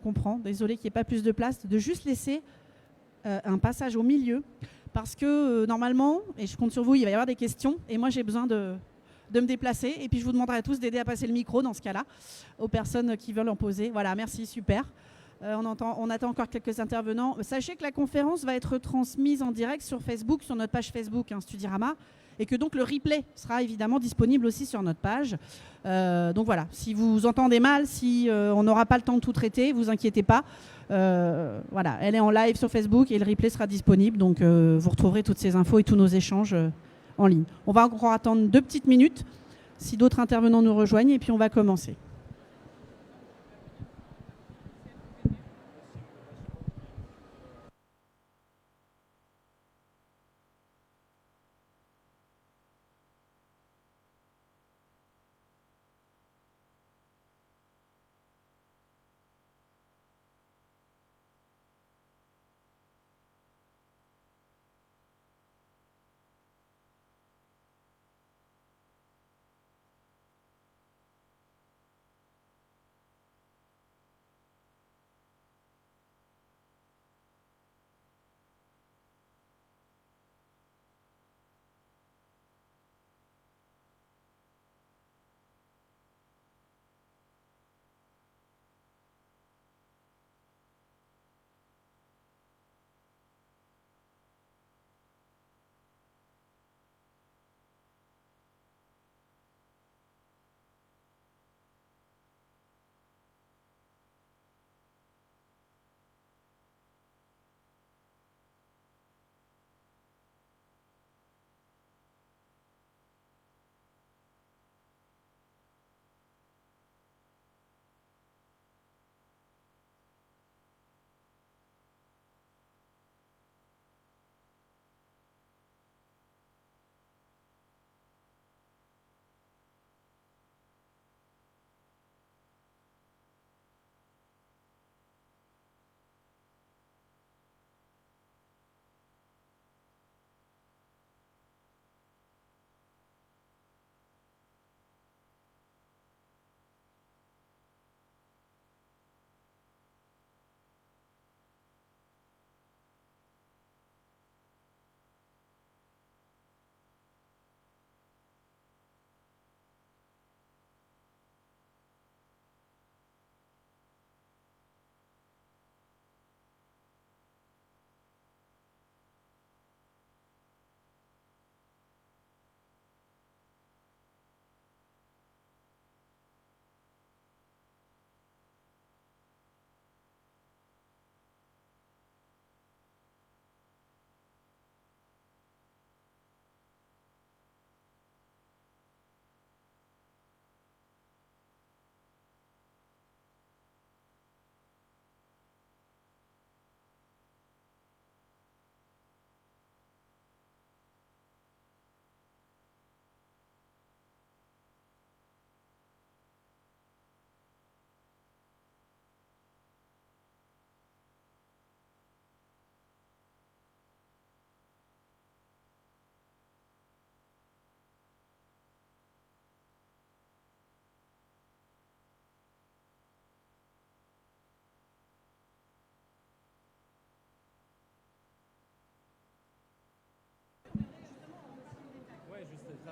comprends. Désolé qu'il n'y ait pas plus de place, de juste laisser un passage au milieu. Parce que normalement, et je compte sur vous, il va y avoir des questions. Et moi, j'ai besoin de me déplacer. Et puis, je vous demanderai à tous d'aider à passer le micro dans ce cas-là, aux personnes qui veulent en poser. Voilà, merci, super. On attend encore quelques intervenants. Sachez que la conférence va être transmise en direct sur Facebook, sur notre page Facebook, Studirama, et que donc le replay sera évidemment disponible aussi sur notre page. Donc voilà, si vous entendez mal, si on n'aura pas le temps de tout traiter, vous inquiétez pas. Voilà, elle est en live sur Facebook et le replay sera disponible. Donc vous retrouverez toutes ces infos et tous nos échanges en ligne. On va encore attendre 2 petites minutes si d'autres intervenants nous rejoignent et puis on va commencer.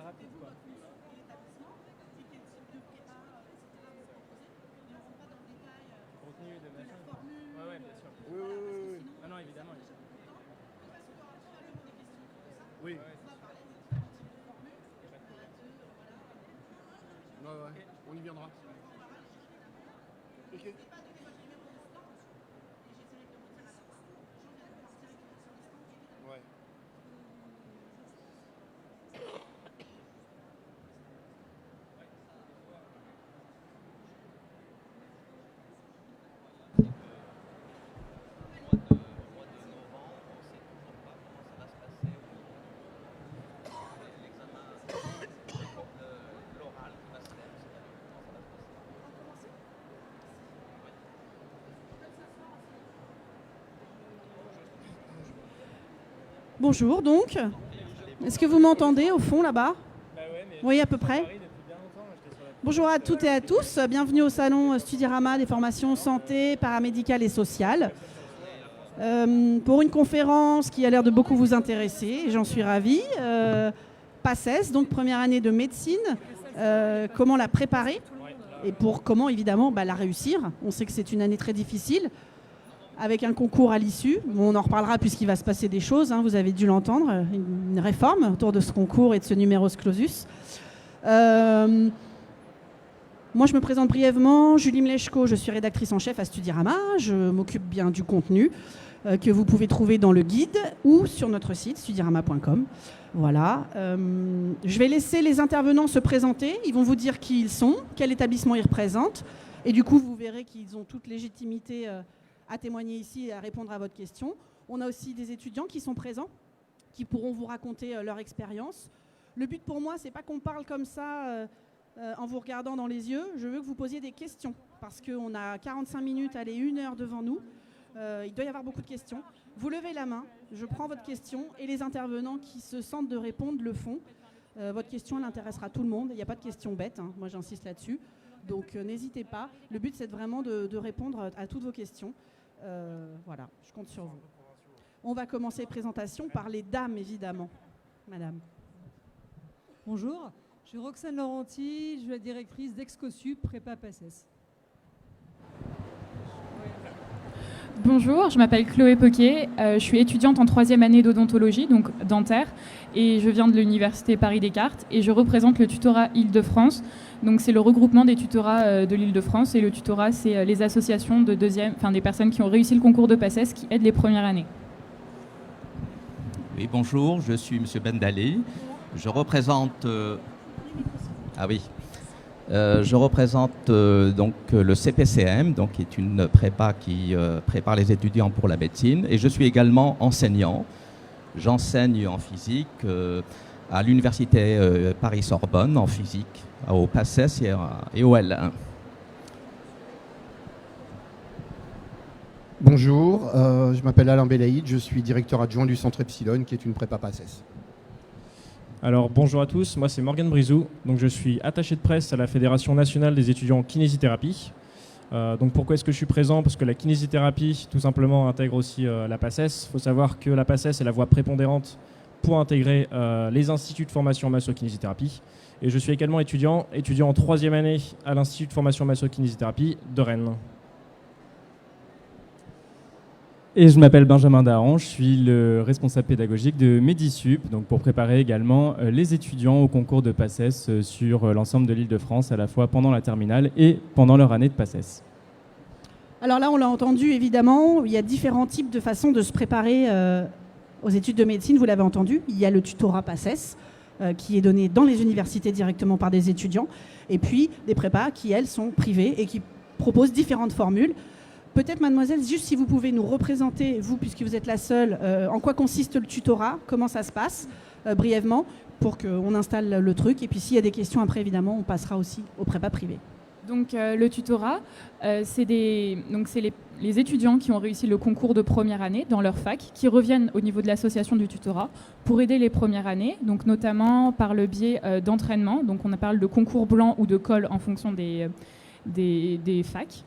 rapide, quoi. Contenu de machin. Ouais, ouais, bien sûr. Oui, oui, oui, oui. Ah non, évidemment. Oui. Ouais, Ouais, ouais. On y viendra. Ok. Ouais. Bonjour donc. Est-ce que vous m'entendez au fond là-bas? Bah ouais, mais Oui, à peu près. Bonjour à toutes et à tous, bienvenue au salon Studirama des formations santé, paramédicales et sociales. Pour une conférence qui a l'air de beaucoup vous intéresser, et j'en suis ravie. PACES, donc première année de médecine, comment la préparer et pour comment évidemment la réussir. On sait que c'est une année très difficile, avec un concours à l'issue. On en reparlera puisqu'il va se passer des choses, hein, vous avez dû l'entendre, une réforme autour de ce concours et de ce numerus clausus. Moi, je me présente brièvement. Julie Mleczko, je suis rédactrice en chef à Studirama. Je m'occupe bien du contenu que vous pouvez trouver dans le guide ou sur notre site studirama.com. Voilà. Je vais laisser les intervenants se présenter. Ils vont vous dire qui ils sont, quel établissement ils représentent. Et du coup, vous verrez qu'ils ont toute légitimité à témoigner ici et à répondre à votre question. On a aussi des étudiants qui sont présents, qui pourront vous raconter leur expérience. Le but pour moi, c'est pas qu'on parle comme ça en vous regardant dans les yeux. Je veux que vous posiez des questions parce qu'on a 45 minutes, allez, 1 heure devant nous. Il doit y avoir beaucoup de questions. Vous levez la main, je prends votre question et les intervenants qui se sentent de répondre le font. Votre question, elle intéressera tout le monde. Il n'y a pas de questions bêtes, hein. Moi j'insiste là-dessus. Donc n'hésitez pas. Le but, c'est vraiment de répondre à toutes vos questions. Voilà, je compte sur vous. On va commencer présentation par les dames, évidemment. Madame. Bonjour, je suis Roxane Laurenti, je suis la directrice d'Excosup Prépa PACES. Bonjour, je m'appelle Chloé Poquet, je suis étudiante en 3e année d'odontologie, donc dentaire, et je viens de l'université Paris-Descartes et je représente le tutorat Île-de-France. Donc c'est le regroupement des tutorats de l'Île-de-France et le tutorat, c'est les associations de des personnes qui ont réussi le concours de PACES qui aident les premières années. Oui, bonjour, je suis M. Bendali. Je représente donc le CPCM, donc qui est une prépa qui prépare les étudiants pour la médecine, et je suis également enseignant. J'enseigne en physique à l'université Paris-Sorbonne en physique, au PACES et au L1. Bonjour, je m'appelle Alain Belaïd, je suis directeur adjoint du Centre Epsilon, qui est une prépa PACES. Alors bonjour à tous, moi c'est Morgane Brizou, donc je suis attaché de presse à la Fédération nationale des étudiants en kinésithérapie. Donc pourquoi est-ce que je suis présent? Parce que la kinésithérapie tout simplement intègre aussi la PACES. Il faut savoir que la PACES est la voie prépondérante pour intégrer les instituts de formation en masso-kinésithérapie. Et je suis également étudiant en 3e année à l'Institut de formation masso-kinésithérapie de Rennes. Et je m'appelle Benjamin Dahan, je suis le responsable pédagogique de Medisup, donc pour préparer également les étudiants au concours de PACES sur l'ensemble de l'Île-de-France, à la fois pendant la terminale et pendant leur année de PACES. Alors là, on l'a entendu, évidemment, il y a différents types de façons de se préparer aux études de médecine, vous l'avez entendu. Il y a le tutorat PACES, qui est donné dans les universités directement par des étudiants, et puis des prépas qui, elles, sont privées et qui proposent différentes formules. Peut-être, mademoiselle, juste si vous pouvez nous représenter, vous, puisque vous êtes la seule, en quoi consiste le tutorat, comment ça se passe, brièvement, pour qu'on installe le truc. Et puis s'il y a des questions après, évidemment, on passera aussi aux prépas privés. Donc le tutorat, c'est les étudiants qui ont réussi le concours de première année dans leur fac, qui reviennent au niveau de l'association du tutorat pour aider les premières années, donc notamment par le biais d'entraînement. Donc on parle de concours blanc ou de col en fonction des facs.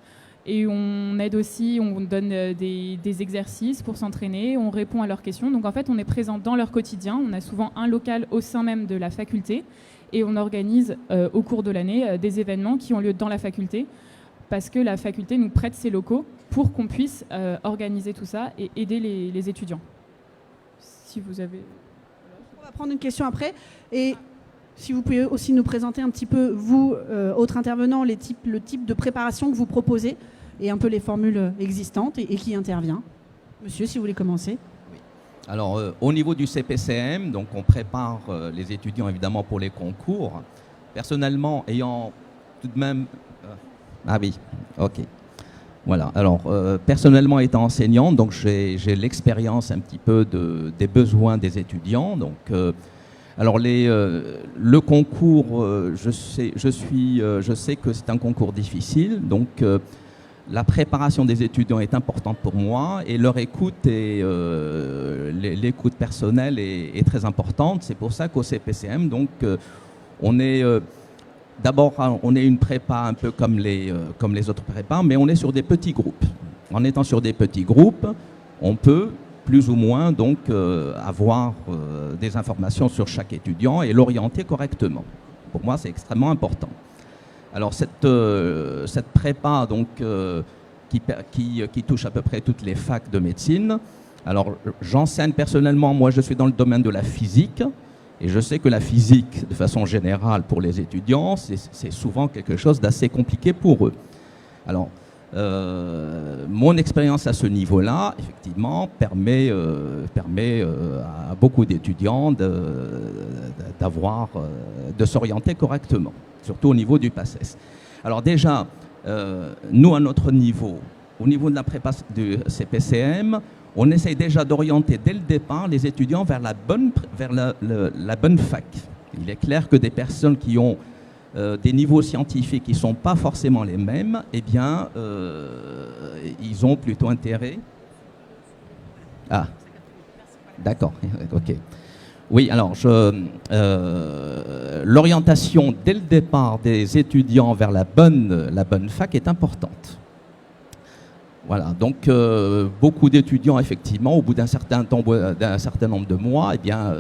Et on aide aussi, on donne des exercices pour s'entraîner, on répond à leurs questions. Donc en fait, on est présent dans leur quotidien. On a souvent un local au sein même de la faculté et on organise au cours de l'année des événements qui ont lieu dans la faculté parce que la faculté nous prête ses locaux pour qu'on puisse organiser tout ça et aider les étudiants. Si vous avez... On va prendre une question après. Et si vous pouvez aussi nous présenter un petit peu, vous, autres intervenants, le type de préparation que vous proposez et un peu les formules existantes et qui intervient. Monsieur, si vous voulez commencer. Oui. Alors, au niveau du CPCM, donc on prépare les étudiants évidemment pour les concours. Personnellement, ayant tout de même... Ah oui, ok. Voilà, alors personnellement étant enseignant, donc j'ai l'expérience un petit peu des besoins des étudiants. Donc, alors le concours, je sais que c'est un concours difficile, donc la préparation des étudiants est importante pour moi et leur écoute et l'écoute personnelle est très importante. C'est pour ça qu'au CPCM, donc on est d'abord, on est une prépa un peu comme les autres prépas, mais on est sur des petits groupes. En étant sur des petits groupes, on peut plus ou moins donc avoir des informations sur chaque étudiant et l'orienter correctement. Pour moi, c'est extrêmement important. Alors cette prépa donc qui touche à peu près toutes les facs de médecine. Alors j'enseigne personnellement, moi je suis dans le domaine de la physique et je sais que la physique de façon générale pour les étudiants c'est souvent quelque chose d'assez compliqué pour eux. Alors mon expérience à ce niveau-là, effectivement, permet à beaucoup d'étudiants de s'orienter correctement, surtout au niveau du PACES. Alors déjà, nous, à notre niveau, au niveau de la prépa du CPCM, on essaye déjà d'orienter dès le départ les étudiants vers la bonne fac. Il est clair que des personnes qui ont des niveaux scientifiques qui ne sont pas forcément les mêmes, eh bien, ils ont plutôt intérêt... Ah, d'accord, ok. Oui, alors, l'orientation dès le départ des étudiants vers la bonne fac est importante. Voilà, donc beaucoup d'étudiants, effectivement, au bout d'un certain nombre de mois, eh bien...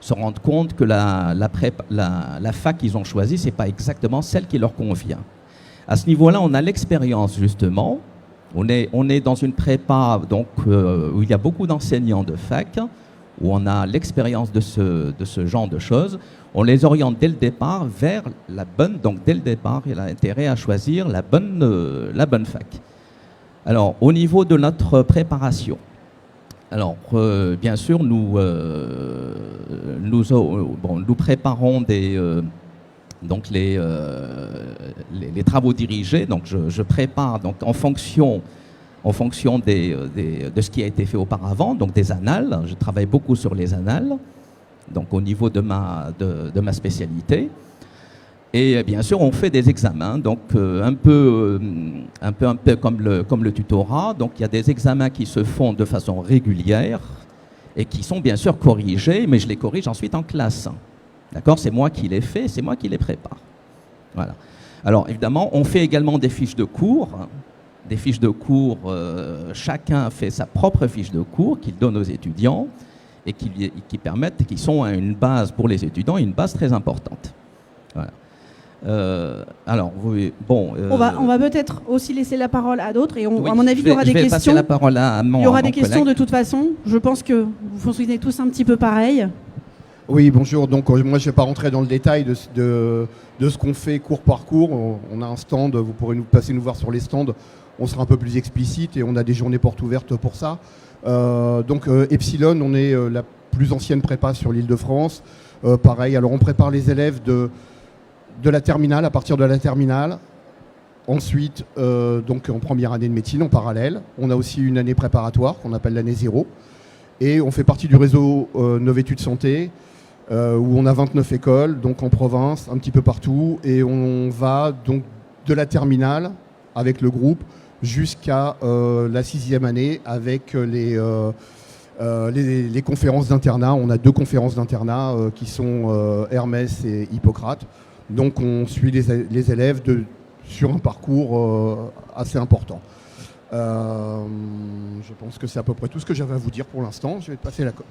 se rendent compte que la fac qu'ils ont choisie, ce n'est pas exactement celle qui leur convient. À ce niveau-là, on a l'expérience, justement. On est dans une prépa donc, où il y a beaucoup d'enseignants de fac, où on a l'expérience de ce genre de choses. On les oriente dès le départ vers la bonne... Donc, dès le départ, il a intérêt à choisir la bonne fac. Alors, au niveau de notre préparation, alors, bien sûr, nous préparons donc les travaux dirigés. Donc, je prépare donc, en fonction de ce qui a été fait auparavant, donc des annales. Je travaille beaucoup sur les annales, donc au niveau de ma spécialité. Et bien sûr, on fait des examens, donc un peu comme le tutorat. Donc il y a des examens qui se font de façon régulière et qui sont bien sûr corrigés, mais je les corrige ensuite en classe. D'accord ? C'est moi qui les fais, c'est moi qui les prépare. Voilà. Alors évidemment, on fait également des fiches de cours. Des fiches de cours, chacun fait sa propre fiche de cours qu'il donne aux étudiants et qui sont une base pour les étudiants, une base très importante. Voilà. Alors, bon... on va peut-être aussi laisser la parole à d'autres et oui, à mon avis, il y aura des questions. Passer la parole à mon, il y aura des collègue. questions de toute façon. Je pense que vous fonctionnez tous un petit peu pareil. Oui, bonjour. Donc, moi, je ne vais pas rentrer dans le détail de ce qu'on fait cours par cours. On a un stand, vous pourrez passer nous voir sur les stands. On sera un peu plus explicite et on a des journées portes ouvertes pour ça. Donc, Epsilon, on est la plus ancienne prépa sur l'Île-de-France. Pareil, alors on prépare les élèves de la terminale, à partir de la terminale. Ensuite, donc en première année de médecine, en parallèle. On a aussi une année préparatoire qu'on appelle l'année 0. Et on fait partie du réseau Novétudes Santé, où on a 29 écoles, donc en province, un petit peu partout. Et on va donc de la terminale, avec le groupe, jusqu'à la 6e année, avec les conférences d'internat. On a 2 conférences d'internat qui sont Hermès et Hippocrate. Donc on suit les élèves sur un parcours assez important. Je pense que c'est à peu près tout ce que j'avais à vous dire pour l'instant. Je vais passer la com.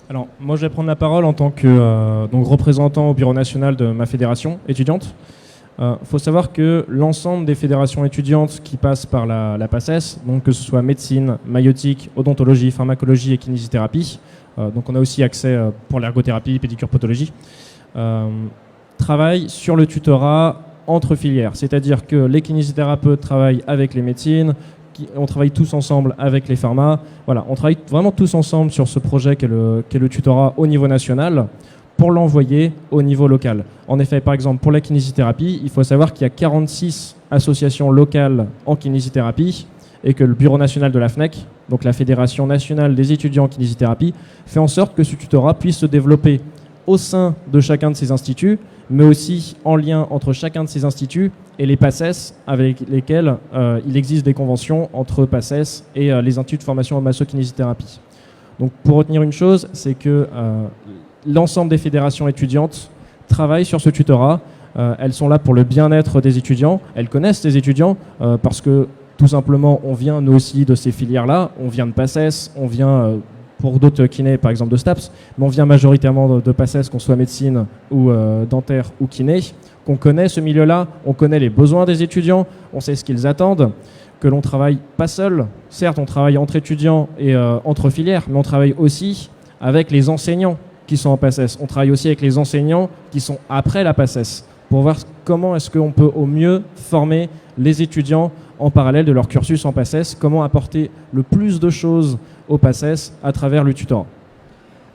Alors, moi, je vais prendre la parole en tant que donc représentant au bureau national de ma fédération étudiante. Faut savoir que l'ensemble des fédérations étudiantes qui passent par la PACES, donc que ce soit médecine, maïotique, odontologie, pharmacologie et kinésithérapie, donc on a aussi accès pour l'ergothérapie, pédicure, podologie, travaillent sur le tutorat entre filières. C'est-à-dire que les kinésithérapeutes travaillent avec les médecines, on travaille tous ensemble avec les pharmas. Voilà, on travaille vraiment tous ensemble sur ce projet qu'est le tutorat au niveau national pour l'envoyer au niveau local. En effet, par exemple, pour la kinésithérapie, il faut savoir qu'il y a 46 associations locales en kinésithérapie et que le bureau national de la FNEC, donc la Fédération nationale des étudiants en kinésithérapie, fait en sorte que ce tutorat puisse se développer au sein de chacun de ces instituts, mais aussi en lien entre chacun de ces instituts et les PACES avec lesquels il existe des conventions entre PACES et les instituts de formation en masso-kinésithérapie. Donc pour retenir une chose, c'est que l'ensemble des fédérations étudiantes travaillent sur ce tutorat elles sont là pour le bien-être des étudiants. Elles connaissent les étudiants parce que tout simplement, on vient nous aussi de ces filières-là. On vient de PACES, on vient pour d'autres kinés, par exemple de STAPS, mais on vient majoritairement de PACES, qu'on soit médecine ou dentaire ou kiné, qu'on connaît ce milieu-là, on connaît les besoins des étudiants, on sait ce qu'ils attendent, que l'on travaille pas seul. Certes, on travaille entre étudiants et entre filières, mais on travaille aussi avec les enseignants qui sont en PACES. On travaille aussi avec les enseignants qui sont après la PACES pour voir comment est-ce qu'on peut au mieux former les étudiants en parallèle de leur cursus en PACES, comment apporter le plus de choses au PACES à travers le tutorat.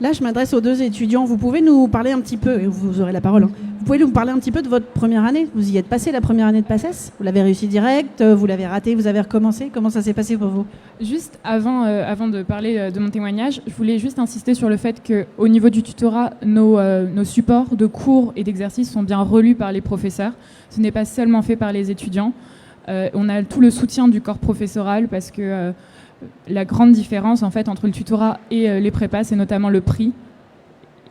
Là, je m'adresse aux deux étudiants. Vous pouvez nous parler un petit peu, et vous aurez la parole, hein. Vous pouvez nous parler un petit peu de votre première année. Vous y êtes passé la première année de PACES? Vous l'avez réussi direct? Vous l'avez raté? Vous avez recommencé? Comment ça s'est passé pour vous? Juste avant de parler de mon témoignage, je voulais juste insister sur le fait qu'au niveau du tutorat, nos supports de cours et d'exercices sont bien relus par les professeurs. Ce n'est pas seulement fait par les étudiants. On a tout le soutien du corps professoral parce que la grande différence en fait entre le tutorat et les prépas, c'est notamment le prix.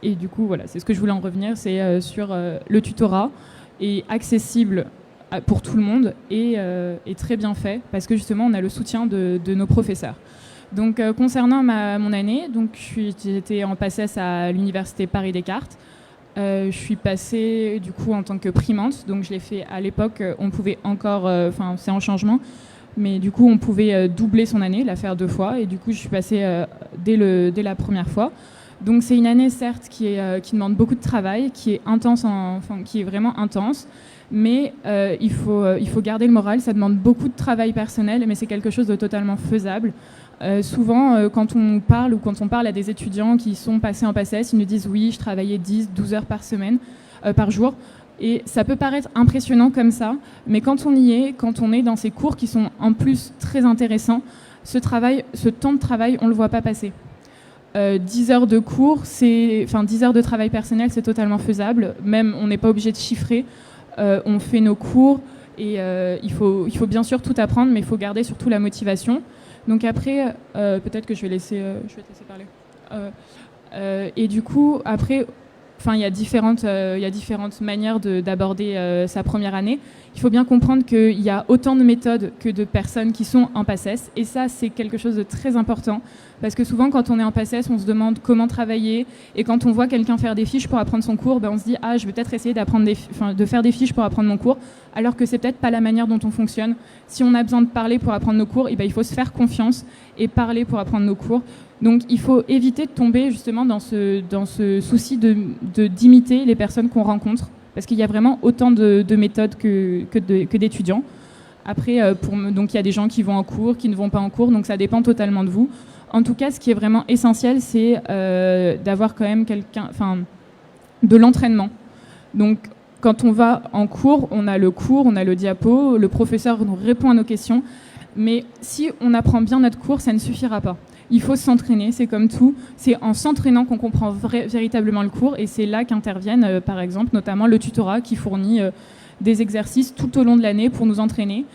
Et du coup, voilà, c'est ce que je voulais en revenir, c'est sur le tutorat est accessible pour tout le monde et très bien fait parce que justement, on a le soutien de nos professeurs. Donc, concernant mon année, donc j'étais en PACES à l'université Paris-Descartes. Je suis passée du coup en tant que primante, donc je l'ai fait à l'époque. On pouvait encore, c'est en changement. Mais du coup, on pouvait doubler son année, la faire 2 fois. Et du coup, je suis passée dès la première fois. Donc, c'est une année, certes, qui demande beaucoup de travail, qui est intense, qui est vraiment intense. Mais il faut garder le moral. Ça demande beaucoup de travail personnel, mais c'est quelque chose de totalement faisable. Souvent, quand on parle à des étudiants qui sont passés en PACES, ils nous disent « Oui, je travaillais 10-12 heures par jour ». Et ça peut paraître impressionnant comme ça, mais quand on y est, quand on est dans ces cours qui sont en plus très intéressants, ce temps de travail, on ne le voit pas passer. 10 heures de cours, 10 heures de travail personnel, c'est totalement faisable. Même, on n'est pas obligé de chiffrer. On fait nos cours et il faut bien sûr tout apprendre, mais il faut garder surtout la motivation. Donc après, peut-être que je vais te laisser parler. Et du coup, après... il y a différentes manières d'aborder sa première année. Il faut bien comprendre qu'il y a autant de méthodes que de personnes qui sont en PACES. Et ça, c'est quelque chose de très important. Parce que souvent, quand on est en PACES, on se demande comment travailler. Et quand on voit quelqu'un faire des fiches pour apprendre son cours, on se dit « Ah, je vais peut-être essayer de faire des fiches pour apprendre mon cours. » Alors que c'est peut-être pas la manière dont on fonctionne. Si on a besoin de parler pour apprendre nos cours, il faut se faire confiance et parler pour apprendre nos cours. Donc il faut éviter de tomber justement dans ce souci d'imiter les personnes qu'on rencontre, parce qu'il y a vraiment autant de méthodes que d'étudiants. Après, donc il y a des gens qui vont en cours, qui ne vont pas en cours, donc ça dépend totalement de vous. En tout cas, ce qui est vraiment essentiel, c'est d'avoir quand même de l'entraînement. Donc quand on va en cours, on a le diapo, le professeur nous répond à nos questions, mais si on apprend bien notre cours, ça ne suffira pas. Il faut s'entraîner, c'est comme tout. C'est en s'entraînant qu'on comprend véritablement le cours et c'est là qu'interviennent, par exemple, notamment le tutorat qui fournit des exercices tout au long de l'année pour nous entraîner.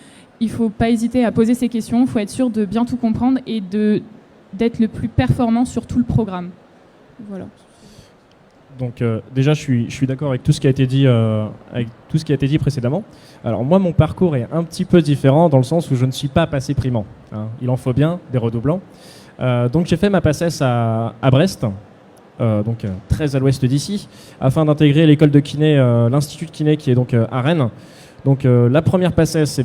Il ne faut pas hésiter à poser ces questions, il faut être sûr de bien tout comprendre et d'être le plus performant sur tout le programme. Voilà. Donc déjà, je suis d'accord avec tout ce qui a été dit, précédemment. Alors moi, mon parcours est un petit peu différent dans le sens où je ne suis pas passé primant. Il en faut bien des redoublants. Donc j'ai fait ma PACES à Brest, donc très à l'ouest d'ici, afin d'intégrer l'école de kiné, l'Institut de kiné qui est donc à Rennes. Donc la première PACES,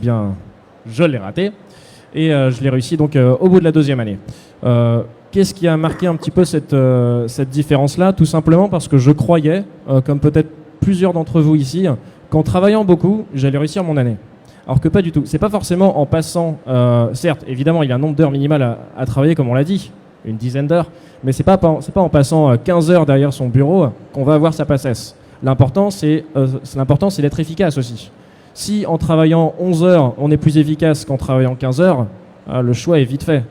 je l'ai ratée et je l'ai réussi donc au bout de la 2e année. Qu'est-ce qui a marqué un petit peu cette différence-là? Tout simplement parce que je croyais, comme peut-être plusieurs d'entre vous ici, qu'en travaillant beaucoup, j'allais réussir mon année. Alors que pas du tout. C'est pas forcément en passant, certes, évidemment, il y a un nombre d'heures minimal à travailler, comme on l'a dit, une dizaine d'heures, mais c'est pas en passant 15 heures derrière son bureau qu'on va avoir sa PACES. L'important, c'est d'être efficace aussi. Si en travaillant 11 heures, on est plus efficace qu'en travaillant 15 heures, le choix est vite fait.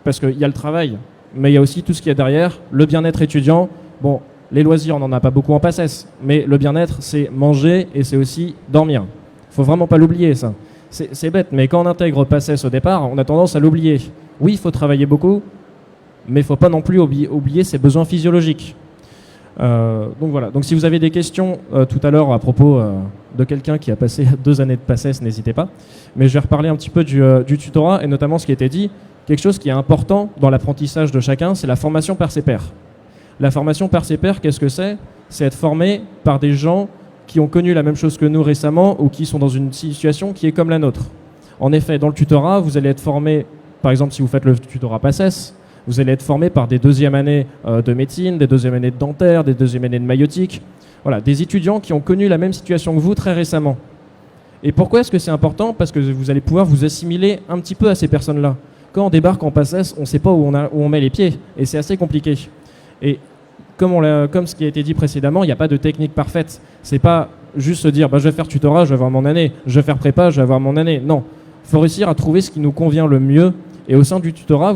Parce qu'il y a le travail, mais il y a aussi tout ce qu'il y a derrière, le bien-être étudiant. Bon, les loisirs, on n'en a pas beaucoup en PACES, mais le bien-être, c'est manger et c'est aussi dormir. Il ne faut vraiment pas l'oublier, ça. C'est bête, mais quand on intègre PACES au départ, on a tendance à l'oublier. Oui, il faut travailler beaucoup, mais il ne faut pas non plus oublier ses besoins physiologiques. Donc voilà. Donc si vous avez des questions tout à l'heure à propos de quelqu'un qui a passé 2 années de PACES, n'hésitez pas. Mais je vais reparler un petit peu du tutorat et notamment ce qui a été dit. Quelque chose qui est important dans l'apprentissage de chacun, c'est la formation par ses pairs. La formation par ses pairs, qu'est-ce que c'est ? C'est être formé par des gens qui ont connu la même chose que nous récemment ou qui sont dans une situation qui est comme la nôtre. En effet, dans le tutorat, vous allez être formé, par exemple, si vous faites le tutorat PACES, vous allez être formé par des 2e années de médecine, des 2e années de dentaire, des 2e années de maïotique. Voilà, des étudiants qui ont connu la même situation que vous très récemment. Et pourquoi est-ce que c'est important ? Parce que vous allez pouvoir vous assimiler un petit peu à ces personnes-là. Quand on débarque en PACES, on ne sait pas où on met les pieds, et c'est assez compliqué. Et comme ce qui a été dit précédemment, il n'y a pas de technique parfaite. C'est pas juste se dire je vais faire tutorat, je vais avoir mon année, je vais faire prépa, je vais avoir mon année. Non, il faut réussir à trouver ce qui nous convient le mieux. Et au sein du tutorat,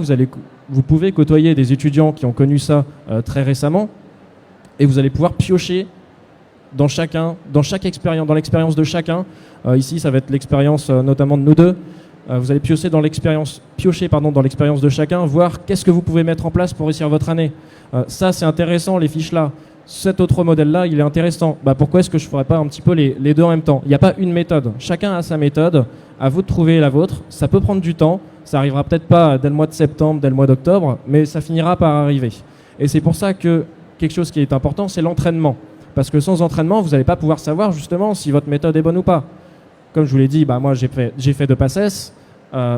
vous pouvez côtoyer des étudiants qui ont connu ça très récemment, et vous allez pouvoir piocher dans chaque expérience, dans l'expérience de chacun. Ici, ça va être l'expérience notamment de nous deux. Vous allez piocher dans l'expérience de chacun, voir qu'est-ce que vous pouvez mettre en place pour réussir votre année. Ça, c'est intéressant, les fiches là. Cet autre modèle-là, il est intéressant. Pourquoi est-ce que je ne ferais pas un petit peu les deux en même temps ? Il n'y a pas une méthode. Chacun a sa méthode. À vous de trouver la vôtre. Ça peut prendre du temps. Ça arrivera peut-être pas dès le mois de septembre, dès le mois d'octobre, mais ça finira par arriver. Et c'est pour ça que quelque chose qui est important, c'est l'entraînement. Parce que sans entraînement, vous n'allez pas pouvoir savoir justement si votre méthode est bonne ou pas. Comme je vous l'ai dit, moi j'ai fait de PACES,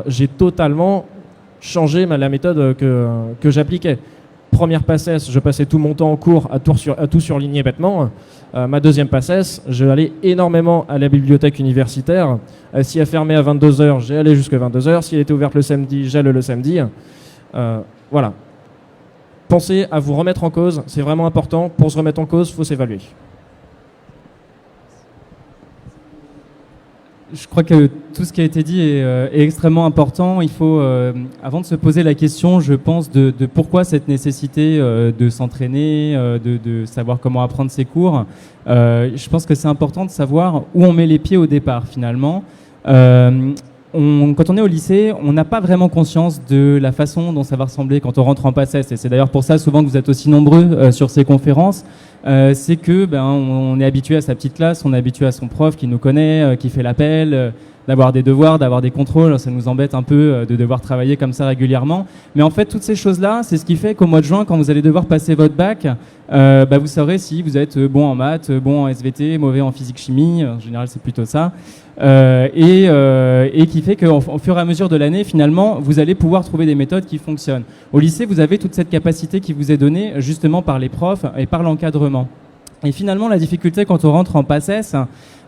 j'ai totalement changé la méthode que j'appliquais. Première PACES, je passais tout mon temps en cours à tout surligner bêtement. Ma deuxième PACES, je allais énormément à la bibliothèque universitaire. Si elle fermait à 22h, j'y allais jusqu'à 22h. Si elle était ouverte le samedi, j'allais le samedi. Voilà. Pensez à vous remettre en cause, c'est vraiment important. Pour se remettre en cause, il faut s'évaluer. Je crois que tout ce qui a été dit est extrêmement important. Il faut, avant de se poser la question, je pense, de pourquoi cette nécessité de s'entraîner, de savoir comment apprendre ses cours, je pense que c'est important de savoir où on met les pieds au départ, finalement. Quand on est au lycée, on n'a pas vraiment conscience de la façon dont ça va ressembler quand on rentre en PACES. Et c'est d'ailleurs pour ça souvent que vous êtes aussi nombreux sur ces conférences. C'est que on est habitué à sa petite classe, on est habitué à son prof qui nous connaît, qui fait l'appel, d'avoir des devoirs, d'avoir des contrôles. Ça nous embête un peu de devoir travailler comme ça régulièrement. Mais en fait, toutes ces choses-là, c'est ce qui fait qu'au mois de juin, quand vous allez devoir passer votre bac, vous saurez si vous êtes bon en maths, bon en SVT, mauvais en physique-chimie. En général, c'est plutôt ça. Et qui fait qu'au fur et à mesure de l'année, finalement, vous allez pouvoir trouver des méthodes qui fonctionnent. Au lycée, vous avez toute cette capacité qui vous est donnée justement par les profs et par l'encadrement. Et finalement, la difficulté quand on rentre en PACES,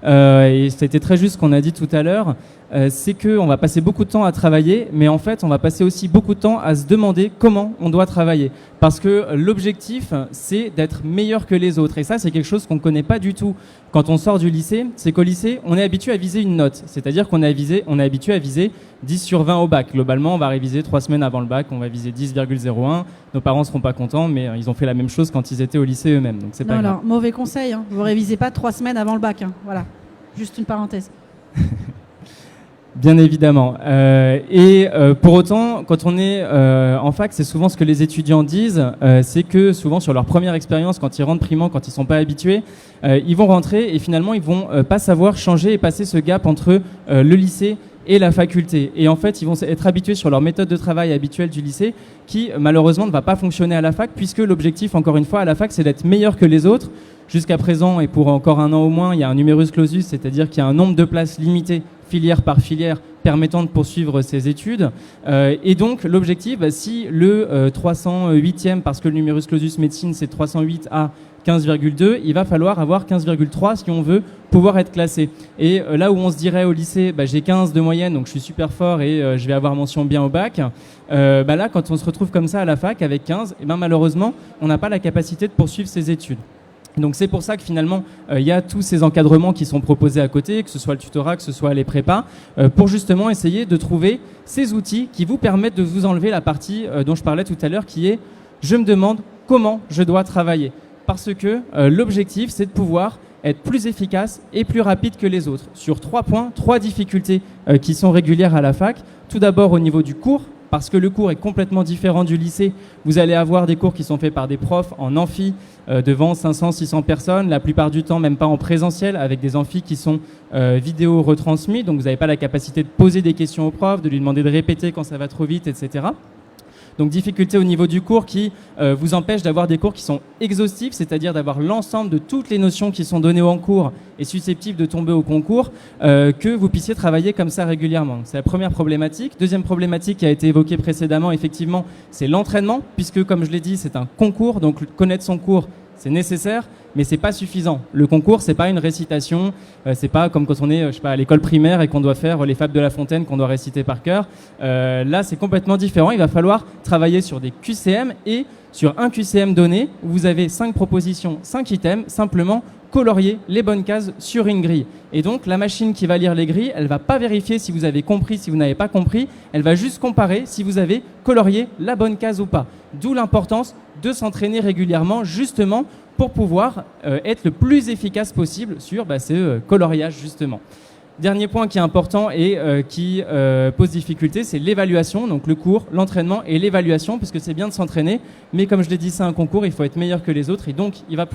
et c'était très juste ce qu'on a dit tout à l'heure, c'est qu'on va passer beaucoup de temps à travailler, mais en fait, on va passer aussi beaucoup de temps à se demander comment on doit travailler. Parce que l'objectif, c'est d'être meilleur que les autres. Et ça, c'est quelque chose qu'on ne connaît pas du tout quand on sort du lycée. C'est qu'au lycée, on est habitué à viser une note. C'est-à-dire qu'on est habitué à viser 10 sur 20 au bac. Globalement, on va réviser 3 semaines avant le bac, on va viser 10,01. Nos parents ne seront pas contents, mais ils ont fait la même chose quand ils étaient au lycée eux-mêmes. Donc c'est pas grave. Alors, mauvais conseil, hein. Vous révisez pas 3 semaines avant le bac. Voilà, juste une parenthèse. Bien évidemment. Pour autant, quand on est en fac, c'est souvent ce que les étudiants disent, c'est que souvent sur leur première expérience, quand ils rentrent primant, quand ils ne sont pas habitués, ils vont rentrer et finalement ils vont pas savoir changer et passer ce gap entre le lycée et la faculté. Et en fait, ils vont être habitués sur leur méthode de travail habituelle du lycée qui, malheureusement, ne va pas fonctionner à la fac puisque l'objectif, encore une fois, à la fac, c'est d'être meilleur que les autres. Jusqu'à présent, et pour encore un an au moins, il y a un numerus clausus, c'est-à-dire qu'il y a un nombre de places limité, filière par filière, permettant de poursuivre ses études. Et donc, l'objectif, si le 308e, parce que le numerus clausus médecine, c'est 308 à 15,2, il va falloir avoir 15,3 si on veut pouvoir être classé. Et là où on se dirait au lycée, j'ai 15 de moyenne, donc je suis super fort et je vais avoir mention bien au bac, là, quand on se retrouve comme ça à la fac avec 15, malheureusement, on n'a pas la capacité de poursuivre ses études. Donc c'est pour ça que finalement, il y a tous ces encadrements qui sont proposés à côté, que ce soit le tutorat, que ce soit les prépas, pour justement essayer de trouver ces outils qui vous permettent de vous enlever la partie dont je parlais tout à l'heure, qui est « je me demande comment je dois travailler ». Parce que l'objectif, c'est de pouvoir être plus efficace et plus rapide que les autres. Sur 3 points, 3 difficultés qui sont régulières à la fac. Tout d'abord au niveau du cours, parce que le cours est complètement différent du lycée. Vous allez avoir des cours qui sont faits par des profs en amphi devant 500, 600 personnes, la plupart du temps même pas en présentiel, avec des amphis qui sont vidéo retransmis, donc vous n'avez pas la capacité de poser des questions au prof, de lui demander de répéter quand ça va trop vite, etc. Donc difficulté au niveau du cours qui vous empêche d'avoir des cours qui sont exhaustifs, c'est-à-dire d'avoir l'ensemble de toutes les notions qui sont données en cours et susceptibles de tomber au concours, que vous puissiez travailler comme ça régulièrement. C'est la première problématique. Deuxième problématique qui a été évoquée précédemment, effectivement, c'est l'entraînement, puisque comme je l'ai dit, c'est un concours, donc connaître son cours, c'est nécessaire, mais c'est pas suffisant. Le concours, c'est pas une récitation, c'est pas comme quand on est, je sais pas, à l'école primaire et qu'on doit faire les fables de La Fontaine qu'on doit réciter par cœur. Là, c'est complètement différent. Il va falloir travailler sur des QCM et sur un QCM donné, vous avez 5 propositions, 5 items, simplement colorier les bonnes cases sur une grille. Et donc, la machine qui va lire les grilles, elle va pas vérifier si vous avez compris, si vous n'avez pas compris, elle va juste comparer si vous avez colorié la bonne case ou pas. D'où l'importance de s'entraîner régulièrement, justement, pour pouvoir être le plus efficace possible sur ce coloriage, justement. Dernier point qui est important et qui pose difficulté, c'est l'évaluation, donc le cours, l'entraînement et l'évaluation, puisque c'est bien de s'entraîner, mais comme je l'ai dit, c'est un concours, il faut être meilleur que les autres, et donc il va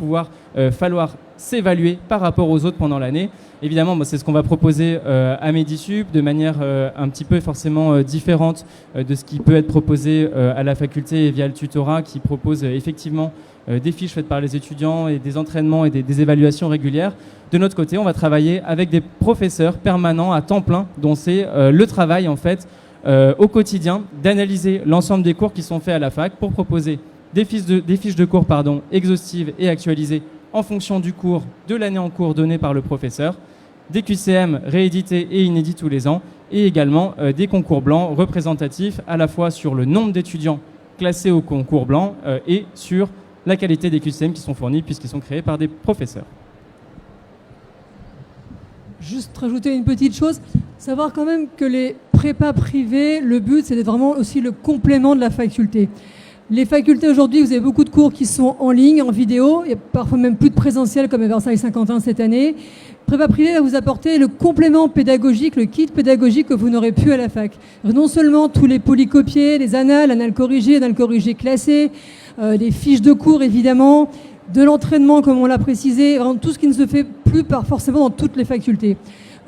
falloir s'évaluer par rapport aux autres pendant l'année. Évidemment, c'est ce qu'on va proposer à Medisup, de manière un petit peu forcément différente de ce qui peut être proposé à la faculté et via le tutorat, qui propose effectivement des fiches faites par les étudiants et des entraînements et des évaluations régulières. De notre côté, on va travailler avec des professeurs permanents à temps plein, dont c'est le travail en fait au quotidien d'analyser l'ensemble des cours qui sont faits à la fac pour proposer des fiches de cours exhaustives et actualisées en fonction du cours, de l'année en cours donnée par le professeur, des QCM réédités et inédits tous les ans, et également des concours blancs représentatifs à la fois sur le nombre d'étudiants classés au concours blanc et sur la qualité des QCM qui sont fournis puisqu'ils sont créés par des professeurs. Juste rajouter une petite chose, savoir quand même que les prépas privés, le but c'est vraiment aussi le complément de la faculté. Les facultés aujourd'hui, vous avez beaucoup de cours qui sont en ligne, en vidéo, et parfois même plus de présentiel comme à Versailles-Saint-Quentin cette année. Prépa privé va vous apporter le complément pédagogique, le kit pédagogique que vous n'aurez plus à la fac. Non seulement tous les polycopiés, les annales corrigées classées, les fiches de cours évidemment, de l'entraînement comme on l'a précisé, vraiment tout ce qui ne se fait plus forcément dans toutes les facultés.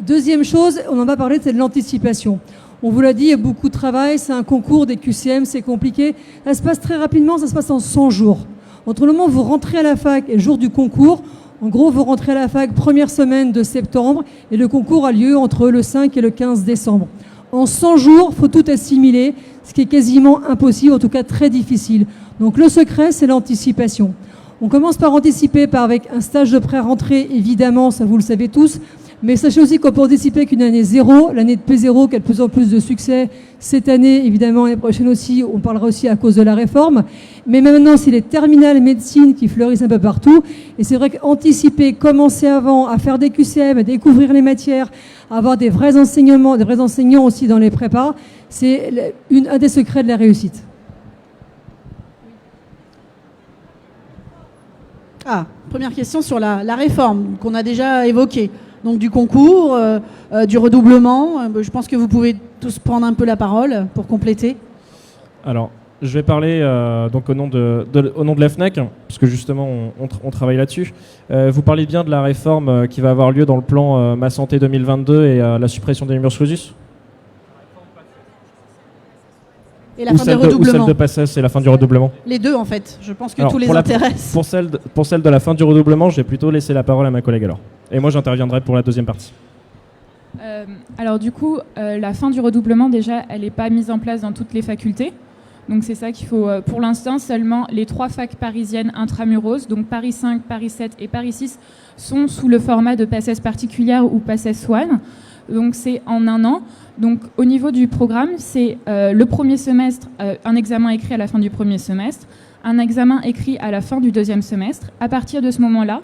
Deuxième chose, on en a parlé, c'est de l'anticipation. On vous l'a dit, il y a beaucoup de travail, c'est un concours, des QCM, c'est compliqué. Ça se passe très rapidement, ça se passe en 100 jours. Entre le moment où vous rentrez à la fac et le jour du concours, en gros, vous rentrez à la fac première semaine de septembre et le concours a lieu entre le 5 et le 15 décembre. En 100 jours, il faut tout assimiler, ce qui est quasiment impossible, en tout cas très difficile. Donc le secret, c'est l'anticipation. On commence par anticiper avec un stage de pré-rentrée, évidemment, ça vous le savez tous. Mais sachez aussi qu'on peut anticiper qu'une année zéro, l'année de P0, qui a de plus en plus de succès cette année, évidemment, l'année prochaine aussi, on parlera aussi à cause de la réforme. Mais maintenant, c'est les terminales médecine qui fleurissent un peu partout. Et c'est vrai qu'anticiper, commencer avant, à faire des QCM, à découvrir les matières, à avoir des vrais enseignements, des vrais enseignants aussi dans les prépas, c'est un des secrets de la réussite. Première question sur la réforme qu'on a déjà évoquée. Donc du concours, du redoublement. Je pense que vous pouvez tous prendre un peu la parole pour compléter. Alors, je vais parler donc au nom de la FNAC, parce que justement on travaille là-dessus. Vous parlez bien de la réforme qui va avoir lieu dans le plan Ma Santé 2022 et la suppression des numerus clausus. Et la fin du redoublement. Ou celle de PACES et la fin du redoublement. Les deux en fait. Je pense que tous les intéressent. Pour celle de la fin du redoublement, je vais plutôt laisser la parole à ma collègue alors. Et moi j'interviendrai pour la deuxième partie. Alors du coup, la fin du redoublement déjà, elle n'est pas mise en place dans toutes les facultés. Donc c'est ça qu'il faut, pour l'instant, seulement les 3 facs parisiennes intramuros, donc Paris 5, Paris 7 et Paris 6, sont sous le format de PACES particulière ou PACES One. Donc c'est en un an. Donc au niveau du programme, c'est le premier semestre, un examen écrit à la fin du premier semestre, un examen écrit à la fin du deuxième semestre. À partir de ce moment-là,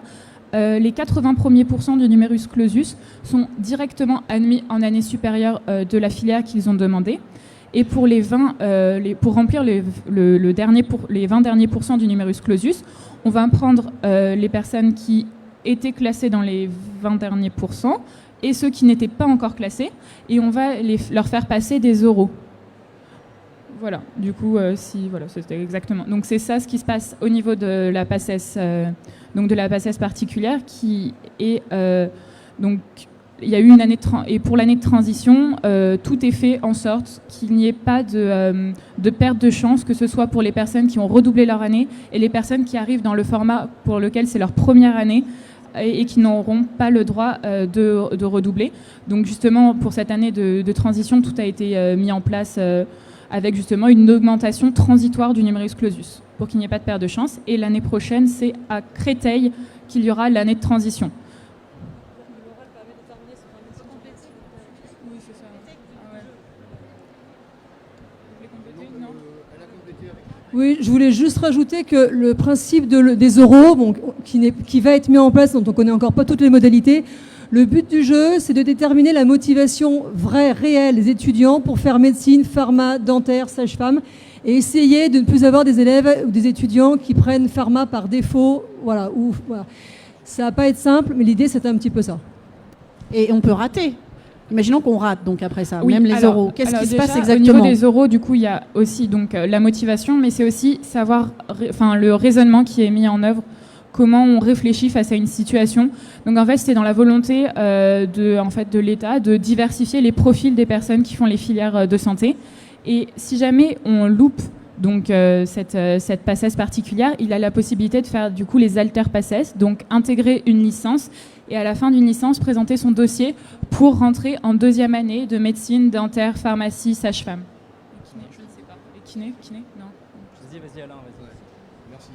les 80 premiers % du numerus clausus sont directement admis en année supérieure de la filière qu'ils ont demandé. Et pour les 20, pour remplir les 20 derniers % du numerus clausus, on va prendre les personnes qui étaient classées dans les 20 derniers % et ceux qui n'étaient pas encore classés, et on va leur faire passer des oraux. Voilà, du coup, voilà, c'était exactement. Donc c'est ça ce qui se passe au niveau de la PACES, donc de la PACES particulière, qui est donc il y a eu une année et pour l'année de transition, tout est fait en sorte qu'il n'y ait pas de perte de chance, que ce soit pour les personnes qui ont redoublé leur année et les personnes qui arrivent dans le format pour lequel c'est leur première année et qui n'auront pas le droit de redoubler. Donc justement, pour cette année de transition, tout a été mis en place avec justement une augmentation transitoire du numerus clausus pour qu'il n'y ait pas de perte de chance. Et l'année prochaine, c'est à Créteil qu'il y aura l'année de transition. Oui, je voulais juste rajouter que le principe des euros, bon, qui va être mis en place, dont on ne connaît encore pas toutes les modalités, le but du jeu, c'est de déterminer la motivation vraie, réelle des étudiants pour faire médecine, pharma, dentaire, sage-femme, et essayer de ne plus avoir des élèves ou des étudiants qui prennent pharma par défaut. Voilà. Ça va pas être simple, mais l'idée, c'est un petit peu ça. Et on peut rater. Imaginons qu'on rate donc après ça, oui, même les oraux. Qu'est-ce qui se passe exactement? Au niveau des oraux, du coup, il y a aussi donc la motivation, mais c'est aussi savoir, le raisonnement qui est mis en œuvre, comment on réfléchit face à une situation. Donc en fait, c'est dans la volonté de l'État de diversifier les profils des personnes qui font les filières de santé. Et si jamais on loupe donc cette PACES particulière, il a la possibilité de faire du coup les alter-PACES, donc intégrer une licence et à la fin d'une licence présenter son dossier pour rentrer en deuxième année de médecine, dentaire, pharmacie, sage-femme. Kiné, je ne sais pas. Et kiné, non. Vas-y Alain, vas-y. Merci.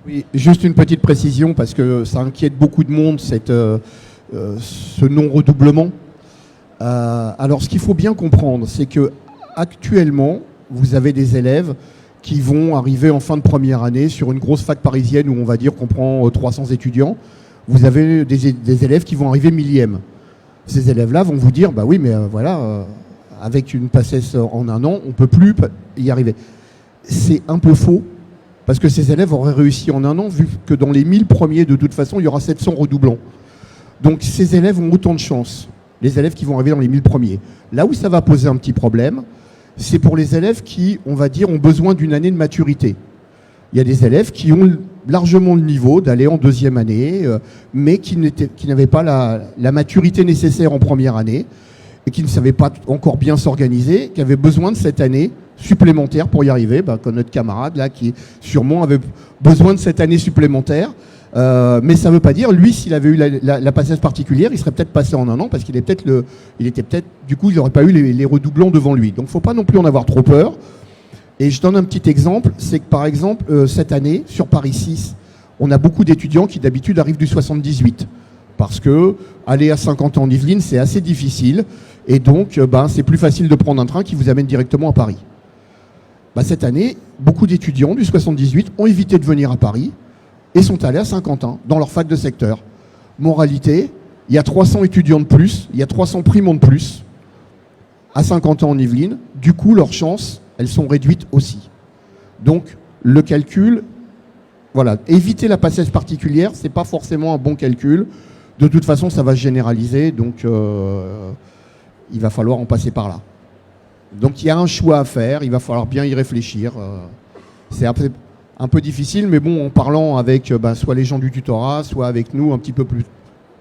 Oui, juste une petite précision parce que ça inquiète beaucoup de monde ce non-redoublement. Alors ce qu'il faut bien comprendre, c'est que actuellement, vous avez des élèves qui vont arriver en fin de première année sur une grosse fac parisienne où on va dire qu'on prend 300 étudiants. Vous avez des élèves qui vont arriver millième. Ces élèves-là vont vous dire, bah oui, mais avec une PACES en un an, on ne peut plus y arriver. C'est un peu faux, parce que ces élèves auraient réussi en un an, vu que dans les 1000 premiers, de toute façon, il y aura 700 redoublants. Donc ces élèves ont autant de chance, les élèves qui vont arriver dans les 1000 premiers. Là où ça va poser un petit problème, c'est pour les élèves qui, on va dire, ont besoin d'une année de maturité. Il y a des élèves qui ont largement le niveau d'aller en deuxième année, mais qui n'avaient pas la maturité nécessaire en première année et qui ne savaient pas encore bien s'organiser, qui avaient besoin de cette année supplémentaire pour y arriver, comme notre camarade là qui sûrement avait besoin de cette année supplémentaire. Mais ça ne veut pas dire, lui, s'il avait eu la PACES particulière, il serait peut-être passé en un an parce qu'il était peut-être, du coup, il n'aurait pas eu les redoublants devant lui. Donc, il ne faut pas non plus en avoir trop peur. Et je donne un petit exemple, c'est que par exemple, cette année, sur Paris 6, on a beaucoup d'étudiants qui d'habitude arrivent du 78. Parce que aller à 50 ans en Yvelines, c'est assez difficile. Et donc, c'est plus facile de prendre un train qui vous amène directement à Paris. Cette année, beaucoup d'étudiants du 78 ont évité de venir à Paris et sont allés à Saint-Quentin, dans leur fac de secteur. Moralité, il y a 300 étudiants de plus, il y a 300 primons de plus à Saint-Quentin en Yvelines. Du coup, leurs chances, elles sont réduites aussi. Donc, le calcul, voilà, éviter la PACES particulière, ce n'est pas forcément un bon calcul. De toute façon, ça va se généraliser, donc il va falloir en passer par là. Donc, il y a un choix à faire, il va falloir bien y réfléchir. C'est un peu difficile, mais bon, en parlant avec soit les gens du tutorat, soit avec nous un petit peu plus,